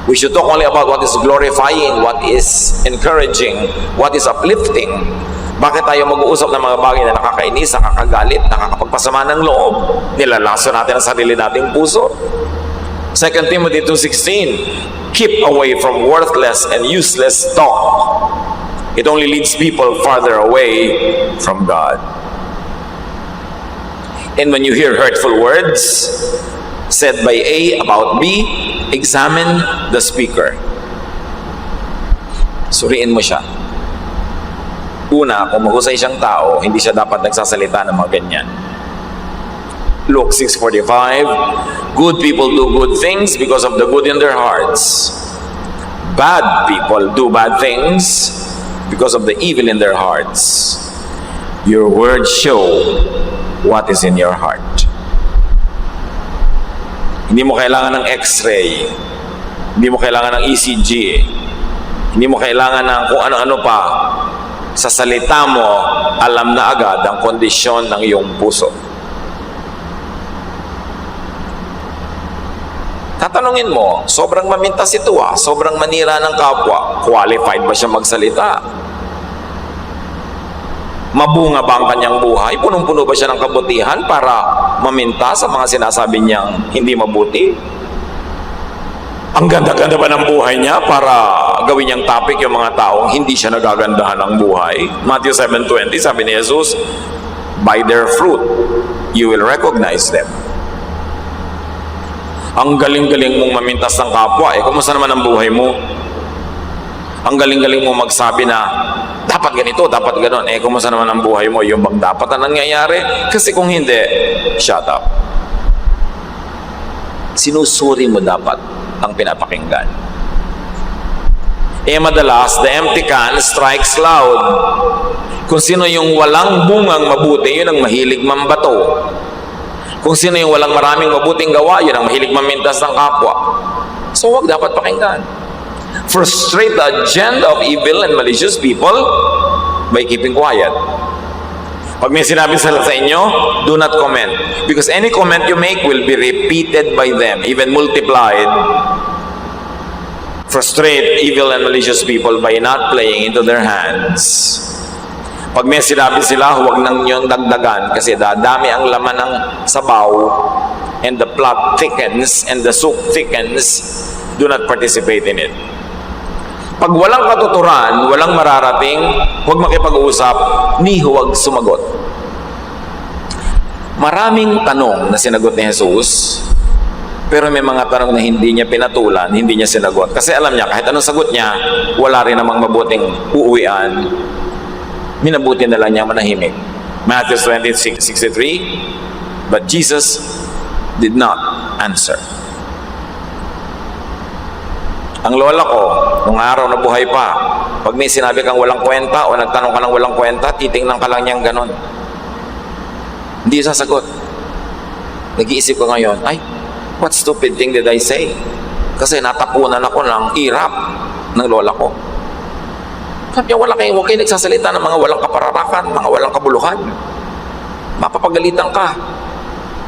[SPEAKER 2] We should talk only about what is glorifying, what is encouraging, what is uplifting. Bakit tayo mag-uusap ng mga bagay na nakakainis, nakakagalit, nakakapagpasama ng loob? Nilalaso natin ang sarili nating puso. 2 Timothy 2:16, keep away from worthless and useless talk. It only leads people farther away from God. And when you hear hurtful words said by A about B, examine the speaker. Suriin mo siya. Una, kung mahusay siyang tao, hindi siya dapat nagsasalita ng mga ganyan. Luke 6:45, good people do good things because of the good in their hearts. Bad people do bad things because of the evil in their hearts. Your words show what is in your heart. Hindi mo kailangan ng X-ray. Hindi mo kailangan ng ECG. Hindi mo kailangan ng kung ano-ano pa. Sa salita mo, alam na agad ang kondisyon ng iyong puso. Tatanungin mo, sobrang mamintas ito sobrang manira ng kapwa, qualified ba siya magsalita? Mabunga ba ang kanyang buhay? Punong-puno ba siya ng kabutihan para maminta sa mga sinasabi niyang hindi mabuti? Ang ganda-ganda ba ng buhay niya para gawin niyang topic yung mga taong hindi siya nagagandahan ng buhay? Matthew 7:20, sabi ni Jesus, by their fruit, you will recognize them. Ang galing-galing mong mamintas ng kapwa, kumusta naman ang buhay mo? Ang galing-galing mong magsabi na, dapat ganito, dapat ganon. Kumusta naman ang buhay mo? Yung bang dapat na nangyayari? Kasi kung hindi, shut up. Sinusuri mo dapat ang pinapakinggan. madalas, the empty can strikes loud. Kung sino yung walang bungang mabuti, yun ang mahilig mambato. Kung sino yung walang maraming mabuting gawa, yun ang mahilig mamintas ng kapwa. So, wag dapat pakinggan. Frustrate the agenda of evil and malicious people by keeping quiet. Pag may sinabi sa inyo, do not comment. Because any comment you make will be repeated by them, even multiplied. Frustrate evil and malicious people by not playing into their hands. Pag may sinabi sila, huwag nang niyong dagdagan kasi dadami ang laman ng sabaw and the plot thickens and the soup thickens. Do not participate in it. Pag walang katuturan, walang mararating, huwag makipag-uusap, ni huwag sumagot. Maraming tanong na sinagot ni Jesus, pero may mga tanong na hindi niya pinatulan, hindi niya sinagot. Kasi alam niya, kahit anong sagot niya, wala rin namang mabuting uuwian. Minabuti na lang niya manahimik. Matthew 26:63, but Jesus did not answer. Ang lola ko, nung araw na buhay pa, pag may sinabi kang walang kwenta o nagtanong ka ng walang kwenta, titingnan ka lang niyang ganon. Hindi sasagot. Nag-iisip ko ngayon, ay, what stupid thing did I say? Kasi natapunan ako ng irap ng lola ko. Sabi niya, huwag kayo nagsasalita ng mga walang kapararakan, mga walang kabuluhan. Mapapagalitan ka.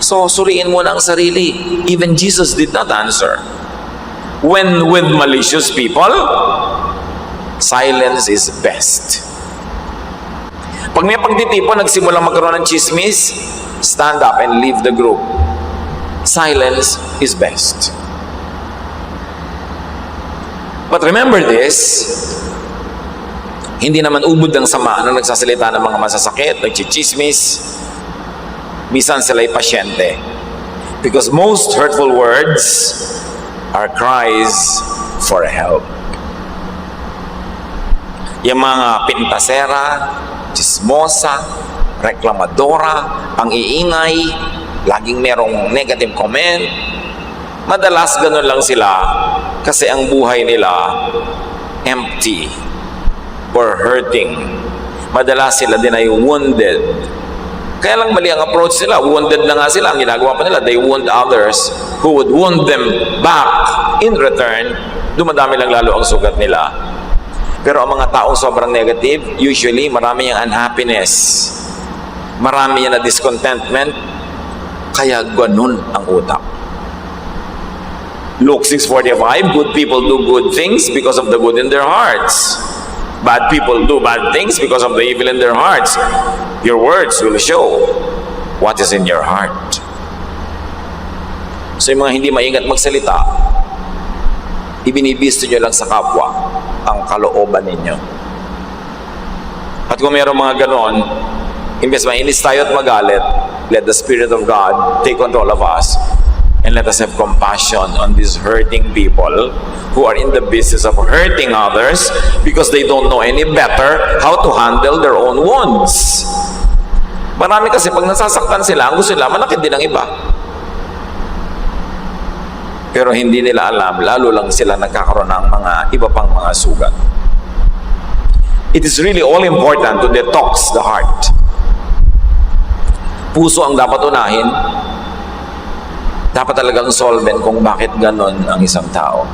[SPEAKER 2] So, suriin mo na ang sarili. Even Jesus did not answer. When with malicious people, silence is best. Pag may pagtitipon, nagsimulang magkaroon ng chismis, stand up and leave the group. Silence is best. But remember this, hindi naman ubod ng sama na nagsasalita ng mga masasakit, nagchichismis. Minsan sila'y pasyente. Because most hurtful words are cries for help. Yung mga pintasera, chismosa, reklamadora, ang iingay, laging merong negative comment, madalas ganun lang sila kasi ang buhay nila empty or hurting. Madalas sila din ay wounded. Kaya lang mali ang approach nila. Wounded na nga sila. Ang ginagawa pa nila, they wound others who would wound them back in return. Dumadami lang lalo ang sugat nila. Pero ang mga taong sobrang negative, usually marami yung unhappiness. Marami yan na discontentment. Kaya ganun ang utak. Luke 6:45, good people do good things because of the good in their hearts. Bad people do bad things because of the evil in their hearts. Your words will show what is in your heart. So yung mga hindi maingat magsalita, ibinibisto nyo lang sa kapwa ang kalooban ninyo. At kung mayroong mga ganon, imbes mainis tayo at magalit, let the Spirit of God take control of us. And let us have compassion on these hurting people who are in the business of hurting others because they don't know any better how to handle their own wounds. Marami kasi pag nasasaktan sila, ang gusto nila, manakit din ang iba. Pero hindi nila alam, lalo lang sila nagkakaroon ng mga iba pang mga sugat. It is really all important to detox the heart. Puso ang dapat unahin. Dapat talagang solvent kung bakit ganon ang isang tao.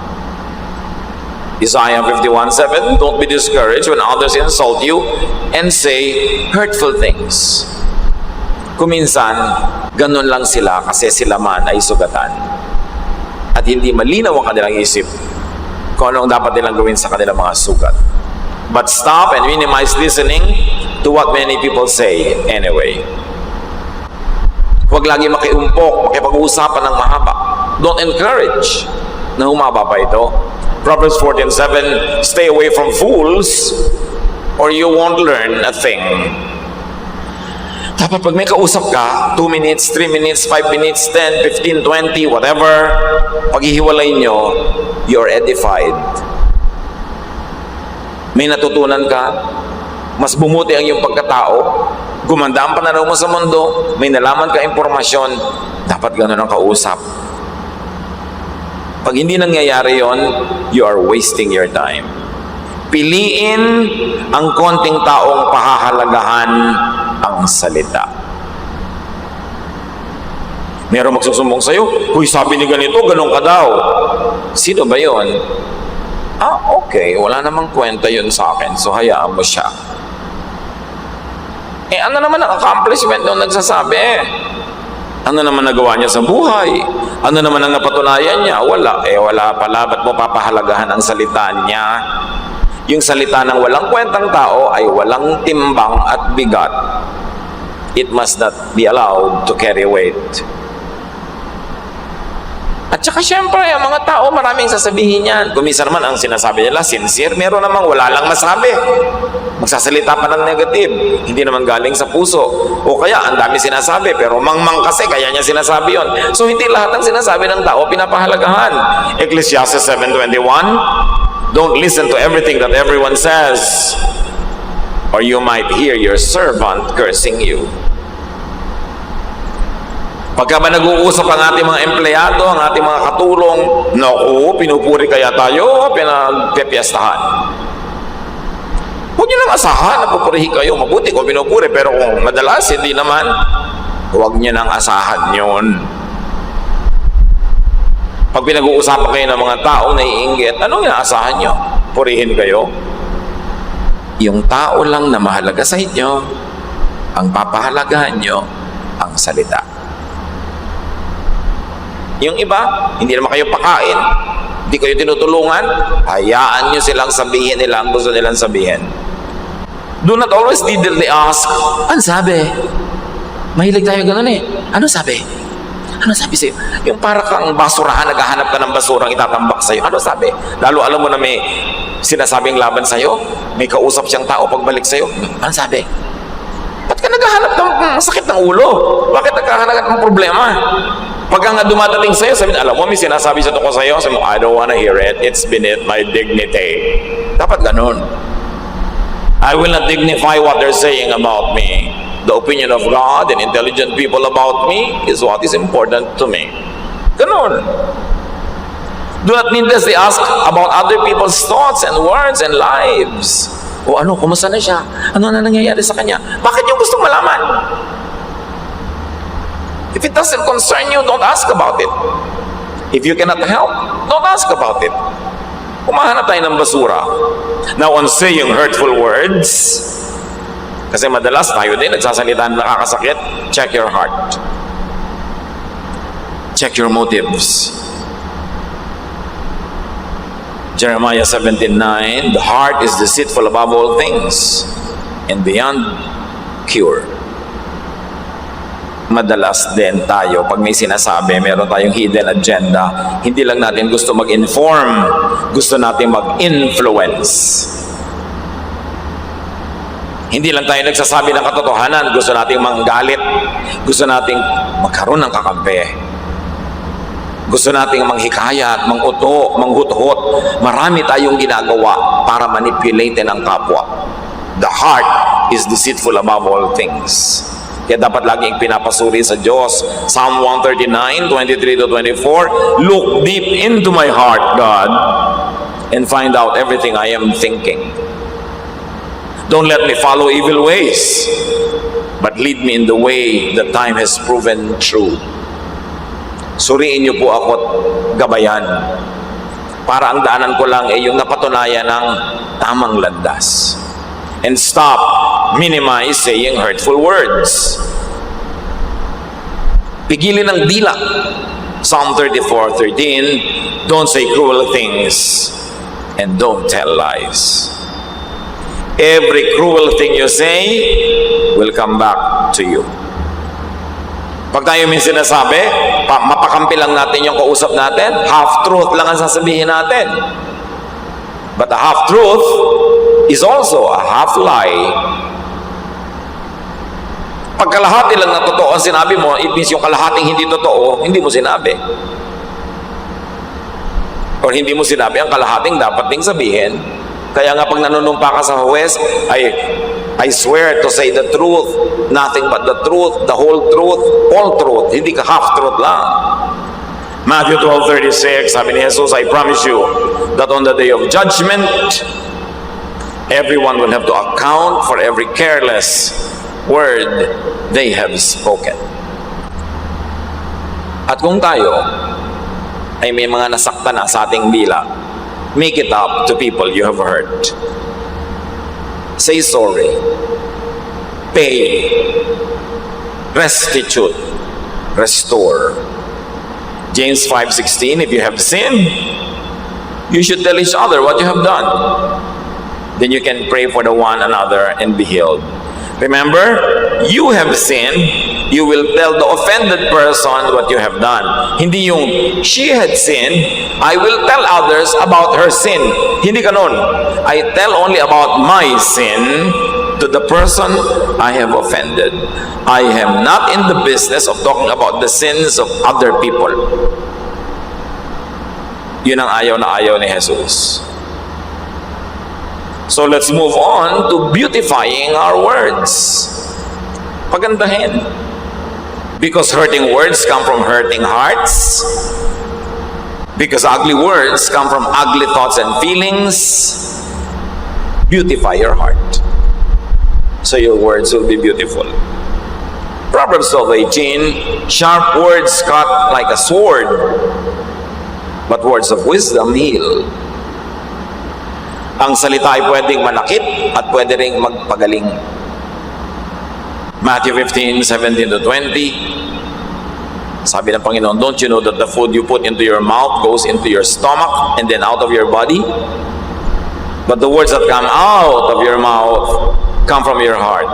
[SPEAKER 2] Isaiah 51:7, don't be discouraged when others insult you and say hurtful things. Kuminsan, ganon lang sila kasi sila man ay sugatan. At hindi malinaw ang kanilang isip kung anong dapat nilang gawin sa kanilang mga sugat. But stop and minimize listening to what many people say anyway. Huwag lagi makiumpok, makipag-uusapan ng mahaba. Don't encourage na humaba pa ito. Proverbs 14:7, stay away from fools or you won't learn a thing. Dapat pag may kausap ka, 2 minutes, 3 minutes, 5 minutes, 10, 15, 20, whatever, paghihiwalay nyo, you're edified. May natutunan ka, mas bumuti ang iyong pagkatao, gumanda ang pananaw mo sa mundo, may nalaman ka impormasyon, dapat ganun ang kausap. Pag hindi nangyayari yon, you are wasting your time. Piliin ang konting taong pahahalagahan ang salita. Meron magsusumbong sa'yo, huy, sabi ni ganito, ganun ka daw. Sino ba yon? Okay, wala namang kwenta yun sa akin, so hayaan mo siya. Ano naman ang accomplishment nung nagsasabi? Ano naman nagawa niya sa buhay? Ano naman ang napatunayan niya? Wala. Wala pala. Ba't mo papahalagahan ang salita niya? Yung salita ng walang kwentang tao ay walang timbang at bigat. It must not be allowed to carry weight. At saka syempre, ang mga tao maraming sasabihin yan. Kung minsan naman ang sinasabi nila, sincere, meron namang wala lang masabi. Magsasalita pa ng negative, hindi naman galing sa puso. O kaya, ang dami sinasabi, pero mangmang kasi, kaya niya sinasabi yon. So, hindi lahat ng sinasabi ng tao pinapahalagahan. Ecclesiastes 7:21, don't listen to everything that everyone says, or you might hear your servant cursing you. Pagka ba nag-uusap ang ating mga empleyado, ang ating mga katulong, naku, pinupuri kaya tayo, pinagpepiestahan. Huwag niyo nang asahan na pupurihin kayo. Mabuti kung pinupuri, pero kung madalas, hindi naman, huwag niyo nang asahan yun. Pag pinag-uusapan kayo ng mga taong naiinggit, anong inaasahan niyo? Purihin kayo? Yung tao lang na mahalaga sa inyo, ang papahalagahan niyo, ang salita. Yung iba, hindi naman kayo pakain, hindi kayo tinutulungan, hayaan nyo silang sabihin nila ang gusto nilang sabihin. Do not always diddly ask, ano sabi? Mahilig tayo ganun eh. Ano sabi? Ano sabi sa'yo? Yung para kang basurahan, naghahanap ka ng basurang itatambak sa'yo. Ano sabi? Lalo alam mo na may sinasabing laban sa'yo, may kausap siyang tao pagbalik sa'yo. Ano sabi? Ba't ka naghahanap ng sakit ng ulo? Bakit naghahanap ng problema? Pagka nga dumadating sa'yo, sabi na, alam mo, may sinasabi sa tungkol sa'yo, sabi mo, I don't wanna hear it, it's beneath my dignity. Dapat ganun. I will not dignify what they're saying about me. The opinion of God and intelligent people about me is what is important to me. Ganun. Do not needlessly ask about other people's thoughts and words and lives. O ano, kumusta na siya? Ano na nangyayari sa kanya? Bakit yung gustong malaman? If it doesn't concern you, don't ask about it. If you cannot help, don't ask about it. Umahanap tayo ng basura. Now, on saying hurtful words, kasi madalas tayo din nagsasalita na nakakasakit, check your heart. Check your motives. Jeremiah 17:9, the heart is deceitful above all things and beyond cure. Madalas din tayo, pag may sinasabi, meron tayong hidden agenda. Hindi lang natin gusto mag-inform, gusto natin mag-influence. Hindi lang tayo nagsasabi ng katotohanan, gusto nating manggalit, gusto nating magkaroon ng kakampi. Gusto nating manghikayat, manguto, manghuthot. Marami tayong ginagawa para manipulatin ang kapwa. The heart is deceitful above all things. Kaya dapat laging pinapasuri sa Diyos. Psalm 139, 23-24, look deep into my heart, God, and find out everything I am thinking. Don't let me follow evil ways, but lead me in the way that time has proven true. Suriin niyo po ako at gabayan para ang daanan ko lang ay yung napatunayan ng tamang landas. And stop, minimize saying hurtful words. Pigilin ang dila. Psalm 34:13, don't say cruel things and don't tell lies. Every cruel thing you say will come back to you. Pag tayo may sinasabi, mapakampi lang natin yung kausap natin, half-truth lang ang sasabihin natin. But a half-truth is also a half-lie. Pag kalahati lang na totoo ang sinabi mo, it means yung kalahating hindi totoo, hindi mo sinabi. Or hindi mo sinabi ang kalahating dapat ding sabihin. Kaya nga pag nanunumpa ka sa huwes, I swear to say the truth, nothing but the truth, the whole truth, all truth. Hindi ka half-truth lang. Matthew 12:36, sabi ni Jesus, I promise you that on the day of judgment, Everyone will have to account for every careless word they have spoken. At kung tayo ay may mga nasaktan na sa ating dila, make it up to people you have hurt. Say sorry. Pay. Restitute. Restore. James 5:16, if you have sinned, you should tell each other what you have done. Then you can pray for the one another and be healed. Remember, you have sinned, you will tell the offended person what you have done. Hindi yung, she had sinned, I will tell others about her sin. Hindi ganun. I tell only about my sin to the person I have offended. I am not in the business of talking about the sins of other people. Yun ang ayaw na ayaw ni Jesus. So let's move on to beautifying our words. Pagandahin. Because hurting words come from hurting hearts. Because ugly words come from ugly thoughts and feelings. Beautify your heart, so your words will be beautiful. Proverbs 12:18, sharp words cut like a sword, but words of wisdom heal. Ang salita ay pwedeng manakit at pwede ring magpagaling. Matthew 15:17-20, sabi ng Panginoon, don't you know that the food you put into your mouth goes into your stomach and then out of your body? But the words that come out of your mouth come from your heart.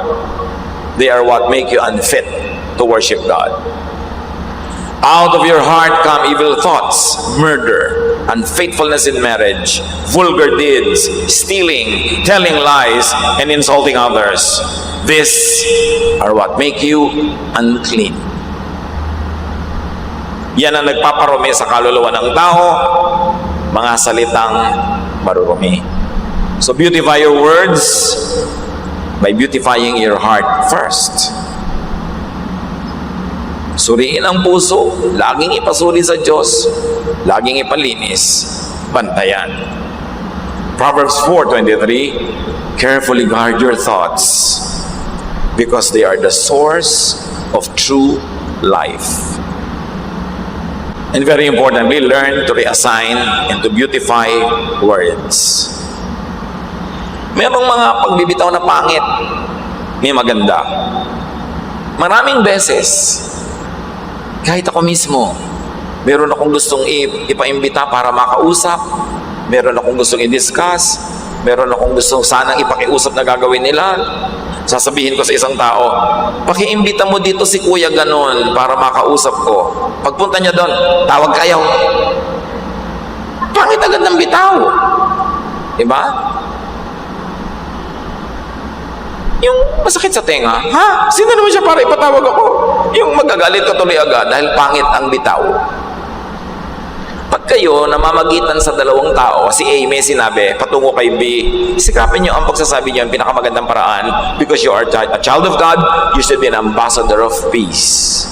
[SPEAKER 2] They are what make you unfit to worship God. Out of your heart come evil thoughts, murder, unfaithfulness in marriage, vulgar deeds, stealing, telling lies, and insulting others. These are what make you unclean. Yan ang nagpaparumi sa kaluluwa ng tao, mga salitang marurumi. So beautify your words by beautifying your heart first. Suriin ang puso, laging ipasuri sa Diyos, laging ipalinis, bantayan. Proverbs 4:23, carefully guard your thoughts because they are the source of true life. And very importantly, learn to reassign and to beautify words. Merong mga pagbibitaw na pangit, may maganda. Maraming beses, kahit ako mismo, meron akong gustong ipaimbita para makausap, meron akong gustong i-discuss, meron akong gustong sanang ipakiusap na gagawin nila. Sasabihin ko sa isang tao, pakiimbita mo dito si kuya ganon para makausap ko. Pagpunta niya doon, tawag kayo. Pangit agad ng bitaw. Diba? Yung masakit sa tenga, ha? Sino naman siya para ipatawag ako? Yung magagalit ka tuloy agad dahil pangit ang bitaw. Pag kayo namamagitan sa dalawang tao, si A may sinabi, patungo kay B, sikapin niyo ang pagsasabi niyo ang pinakamagandang paraan because you are a child of God, you should be an ambassador of peace.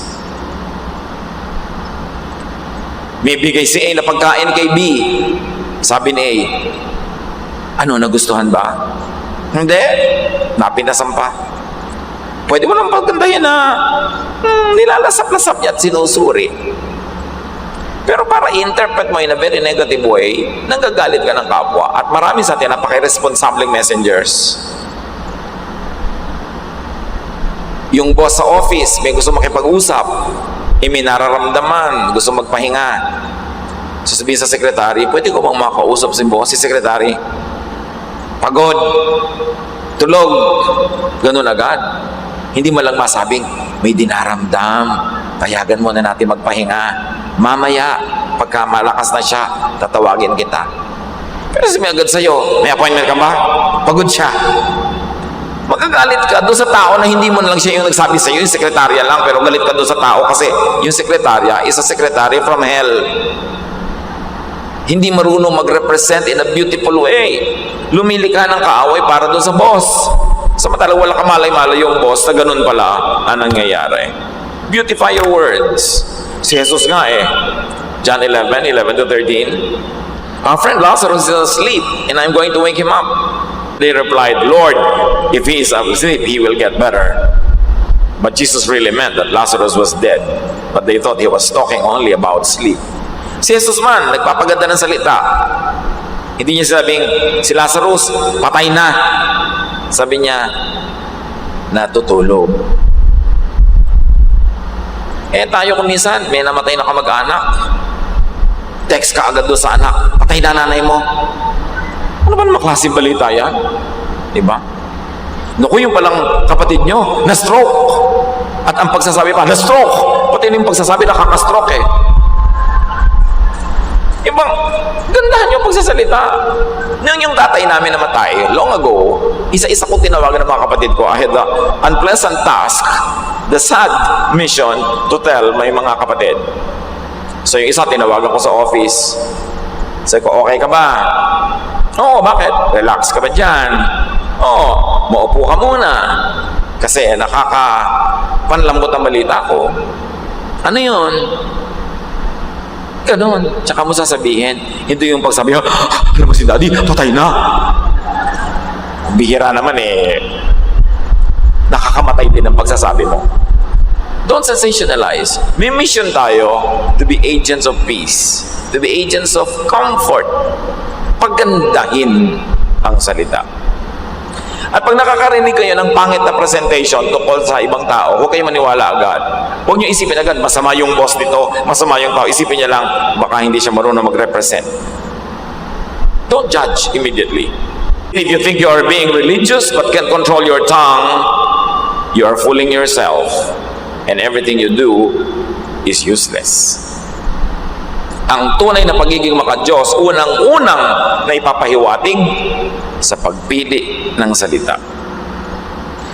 [SPEAKER 2] May bigay si A na pagkain kay B. Sabi ni A, ano, nagustuhan ba? Hindi. Napinasan pa. Pwede mo lang pagkandahin na nilalasap-lasap niya at sinusuri. Pero para i-interpret mo in a very negative way, nanggagalit ka ng kapwa. At marami sa atin napaka-irresponsibleng messengers. Yung boss sa office, may gusto makipag-usap, may nararamdaman, gusto magpahinga. Sasabihin sa sekretary, pwede ko bang makausap si boss, si sekretary? Pagod, tulog, ganun agad. Hindi mo lang masabing, may dinaramdam, payagan mo na natin magpahinga. Mamaya, pagka malakas na siya, tatawagin kita. Pero sabi agad sa'yo, may appointment ka ba? Pagod siya. Magagalit ka doon sa tao na hindi mo na lang siya yung nagsabi sa'yo, yung sekretarya lang, pero galit ka doon sa tao kasi yung sekretarya is a secretary from hell. Hindi marunong mag-represent in a beautiful way. Lumili ka ng kaaway para doon sa boss. Samantala wala ka malay-malay yung boss na ganun pala ang nangyayari. Beautify your words. Si Jesus nga John 11:11-13, our friend Lazarus is asleep and I'm going to wake him up. They replied, Lord, if he is asleep, he will get better. But Jesus really meant that Lazarus was dead. But they thought he was talking only about sleep. Si Jesus man, nagpapaganda ng salita. Hindi niya sabing, si Lazarus, patay na. Sabi niya, natutulog. Tayo kung minsan, may namatay na kamag-anak. Text ka agad doon sa anak, patay na nanay mo. Ano ba naman klaseng balita yan? Diba? Naku, yung palang kapatid nyo, na-stroke. At ang pagsasabi pa, na-stroke. Pati yung pagsasabi, nakaka-stroke eh. Ibang, gandahan yung pagsasalita. Nung yung tatay namin namatay, long ago, isa-isa ko tinawagan ng mga kapatid ko. I had the unpleasant task, the sad mission to tell my mga kapatid. So yung isa, tinawagan ko sa office. Sabi ko, okay ka ba? Oo, bakit? Relax ka ba dyan? Oo, maupo ka muna. Kasi nakakapanlambot ang balita ko. Ano yun? Ganon. Tsaka mo sasabihin, hindi yung pagsabi, alam mo si Daddy, patay na. Bihira naman eh. Nakakamatay din ang pagsasabi mo. Don't sensationalize. May mission tayo to be agents of peace, to be agents of comfort. Pagandahin ang salita. At pag nakakarinig kayo ng pangit na presentation tungkol sa ibang tao, huwag kayo maniwala agad. Huwag nyo isipin agad, masama yung boss nito, masama yung tao. Isipin niya lang, baka hindi siya marunong mag-represent. Don't judge immediately. If you think you are being religious but can't control your tongue, you are fooling yourself. And everything you do is useless. Ang tunay na pagiging maka-Diyos, unang-unang na ipapahiwatig sa pagpili ng salita.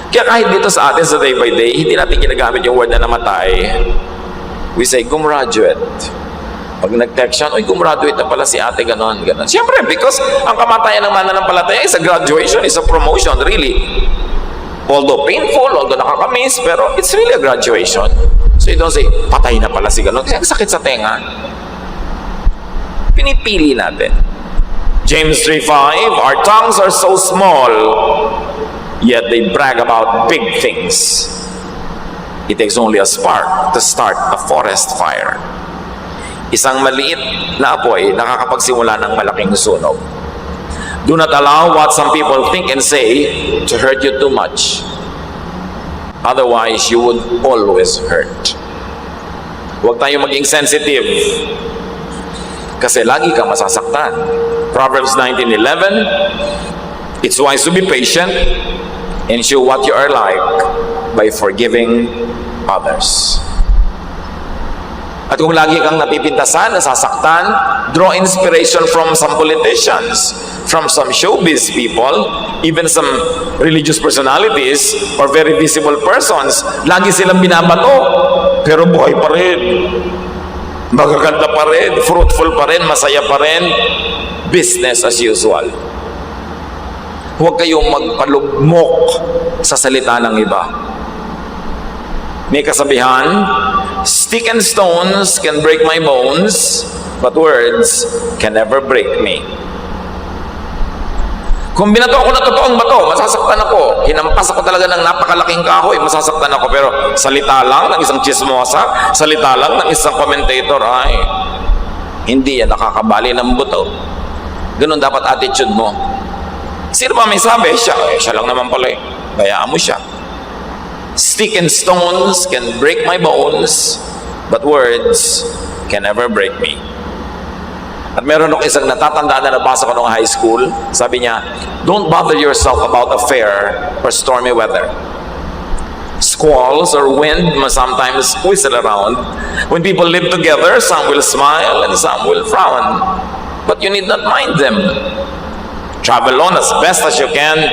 [SPEAKER 2] Kaya kahit dito sa atin sa day by day, hindi natin ginagamit yung word na namatay. We say, gumraduate. Pag nag-text siya, gumraduate na pala si ate, ganon, ganon. Siyempre, because ang kamatayan ng mananampalataya is a graduation, is a promotion, really. Although painful, although nakakamiss, pero it's really a graduation. So you don't say, patay na pala si ganon. Kasi ang sakit sa tenga. Pinipili natin. James 3:5, our tongues are so small, yet they brag about big things. It takes only a spark to start a forest fire. Isang maliit na apoy nakakapagsimula ng malaking sunog. Do not allow what some people think and say to hurt you too much. Otherwise, you would always hurt. Huwag tayo maging sensitive. Kasi lagi ka masasaktan. Proverbs 19:11, it's wise to be patient and show what you are like by forgiving others. At kung lagi kang napipintasan, nasasaktan, draw inspiration from some politicians, from some showbiz people, even some religious personalities or very visible persons. Lagi silang binabato, pero buhay pa rin. Magaganda pa rin, fruitful pa rin, masaya pa rin, business as usual. Huwag kayong magpalugmok sa salita ng iba. May kasabihan, stick and stones can break my bones, but words can never break me. Kung binato ako na totoong bato, masasaktan ako. Hinampas ako talaga ng napakalaking kahoy, masasaktan ako. Pero salita lang ng isang chismosa, salita lang ng isang commentator, ay, hindi yan nakakabali ng buto. Ganun dapat attitude mo. Sino ba may sabi? Siya lang naman pala eh. Bayaan mo siya. Stick and stones can break my bones, but words can never break me. At meron ako isang natatandaan na nabasa ko nung high school. Sabi niya, don't bother yourself about a fair or stormy weather. Squalls or wind must sometimes whistle around. When people live together, some will smile and some will frown. But you need not mind them. Travel on as best as you can.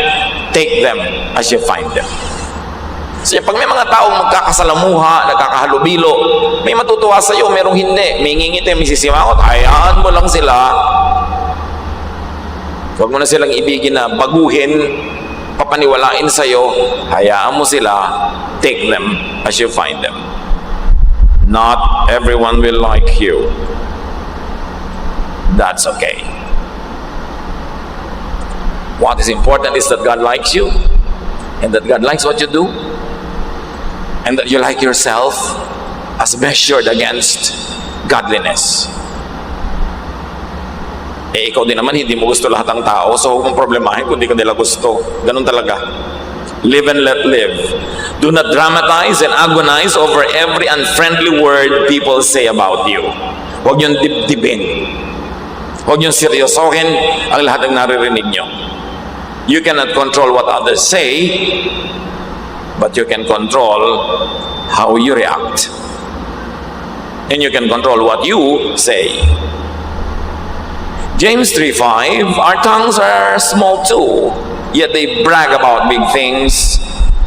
[SPEAKER 2] Take them as you find them. So pag may mga taong magkakasalamuha, nagkakahalubilo, may matutuwa sa iyo, merong hindi, may ngingiti, may sisimangot, hayaan mo lang sila. Huwag mo na silang ibigin na baguhin, papaniwalain sa iyo, hayaan mo sila, take them as you find them. Not everyone will like you. That's okay. What is important is that God likes you, and that God likes what you do, and that you like yourself as measured against godliness. Ikaw din naman, hindi mo gusto lahat ng tao, so huwag mong problemahin kung hindi ka nila gusto. Ganun talaga. Live and let live. Do not dramatize and agonize over every unfriendly word people say about you. Huwag niyong dibdibin. Huwag niyong seryosohin ang lahat ng naririnig niyo. You cannot control what others say, but you can control how you react. And you can control what you say. James 3:5, our tongues are small too, yet they brag about big things.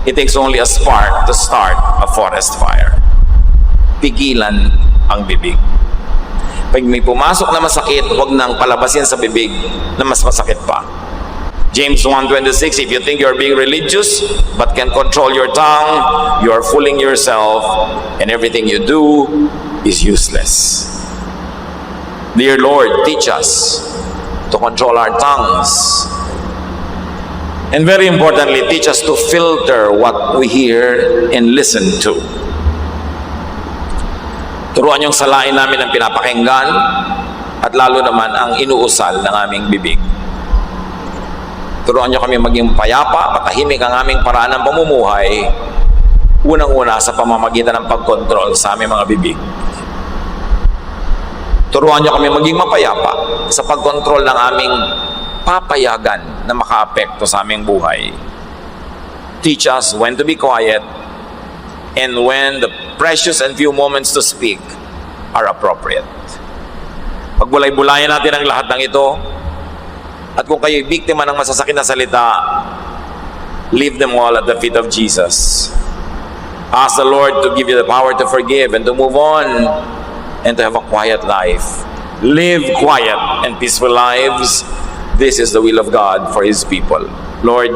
[SPEAKER 2] It takes only a spark to start a forest fire. Pigilan ang bibig. Pag may pumasok na masakit, huwag nang palabasin sa bibig na mas masakit pa. James 1:26, if you think you're being religious but can control your tongue, you are fooling yourself and everything you do is useless. Dear Lord, teach us to control our tongues. And very importantly, teach us to filter what we hear and listen to. Turuan yung salain namin ang pinapakinggan at lalo naman ang inuusal ng aming bibig. Turuan nyo kami maging payapa, matahimik ang aming paraan ng pamumuhay, unang-una sa pamamagitan ng pagkontrol sa aming mga bibig. Turuan niyo kami maging mapayapa sa pagkontrol ng aming papayagan na makaapekto sa aming buhay. Teach us when to be quiet and when the precious and few moments to speak are appropriate. Pagbulay-bulayan natin ang lahat ng ito, at kung kayo'y biktima ng masasakit na salita, leave them all at the feet of Jesus. Ask the Lord to give you the power to forgive and to move on and to have a quiet life. Live quiet and peaceful lives. This is the will of God for His people. Lord,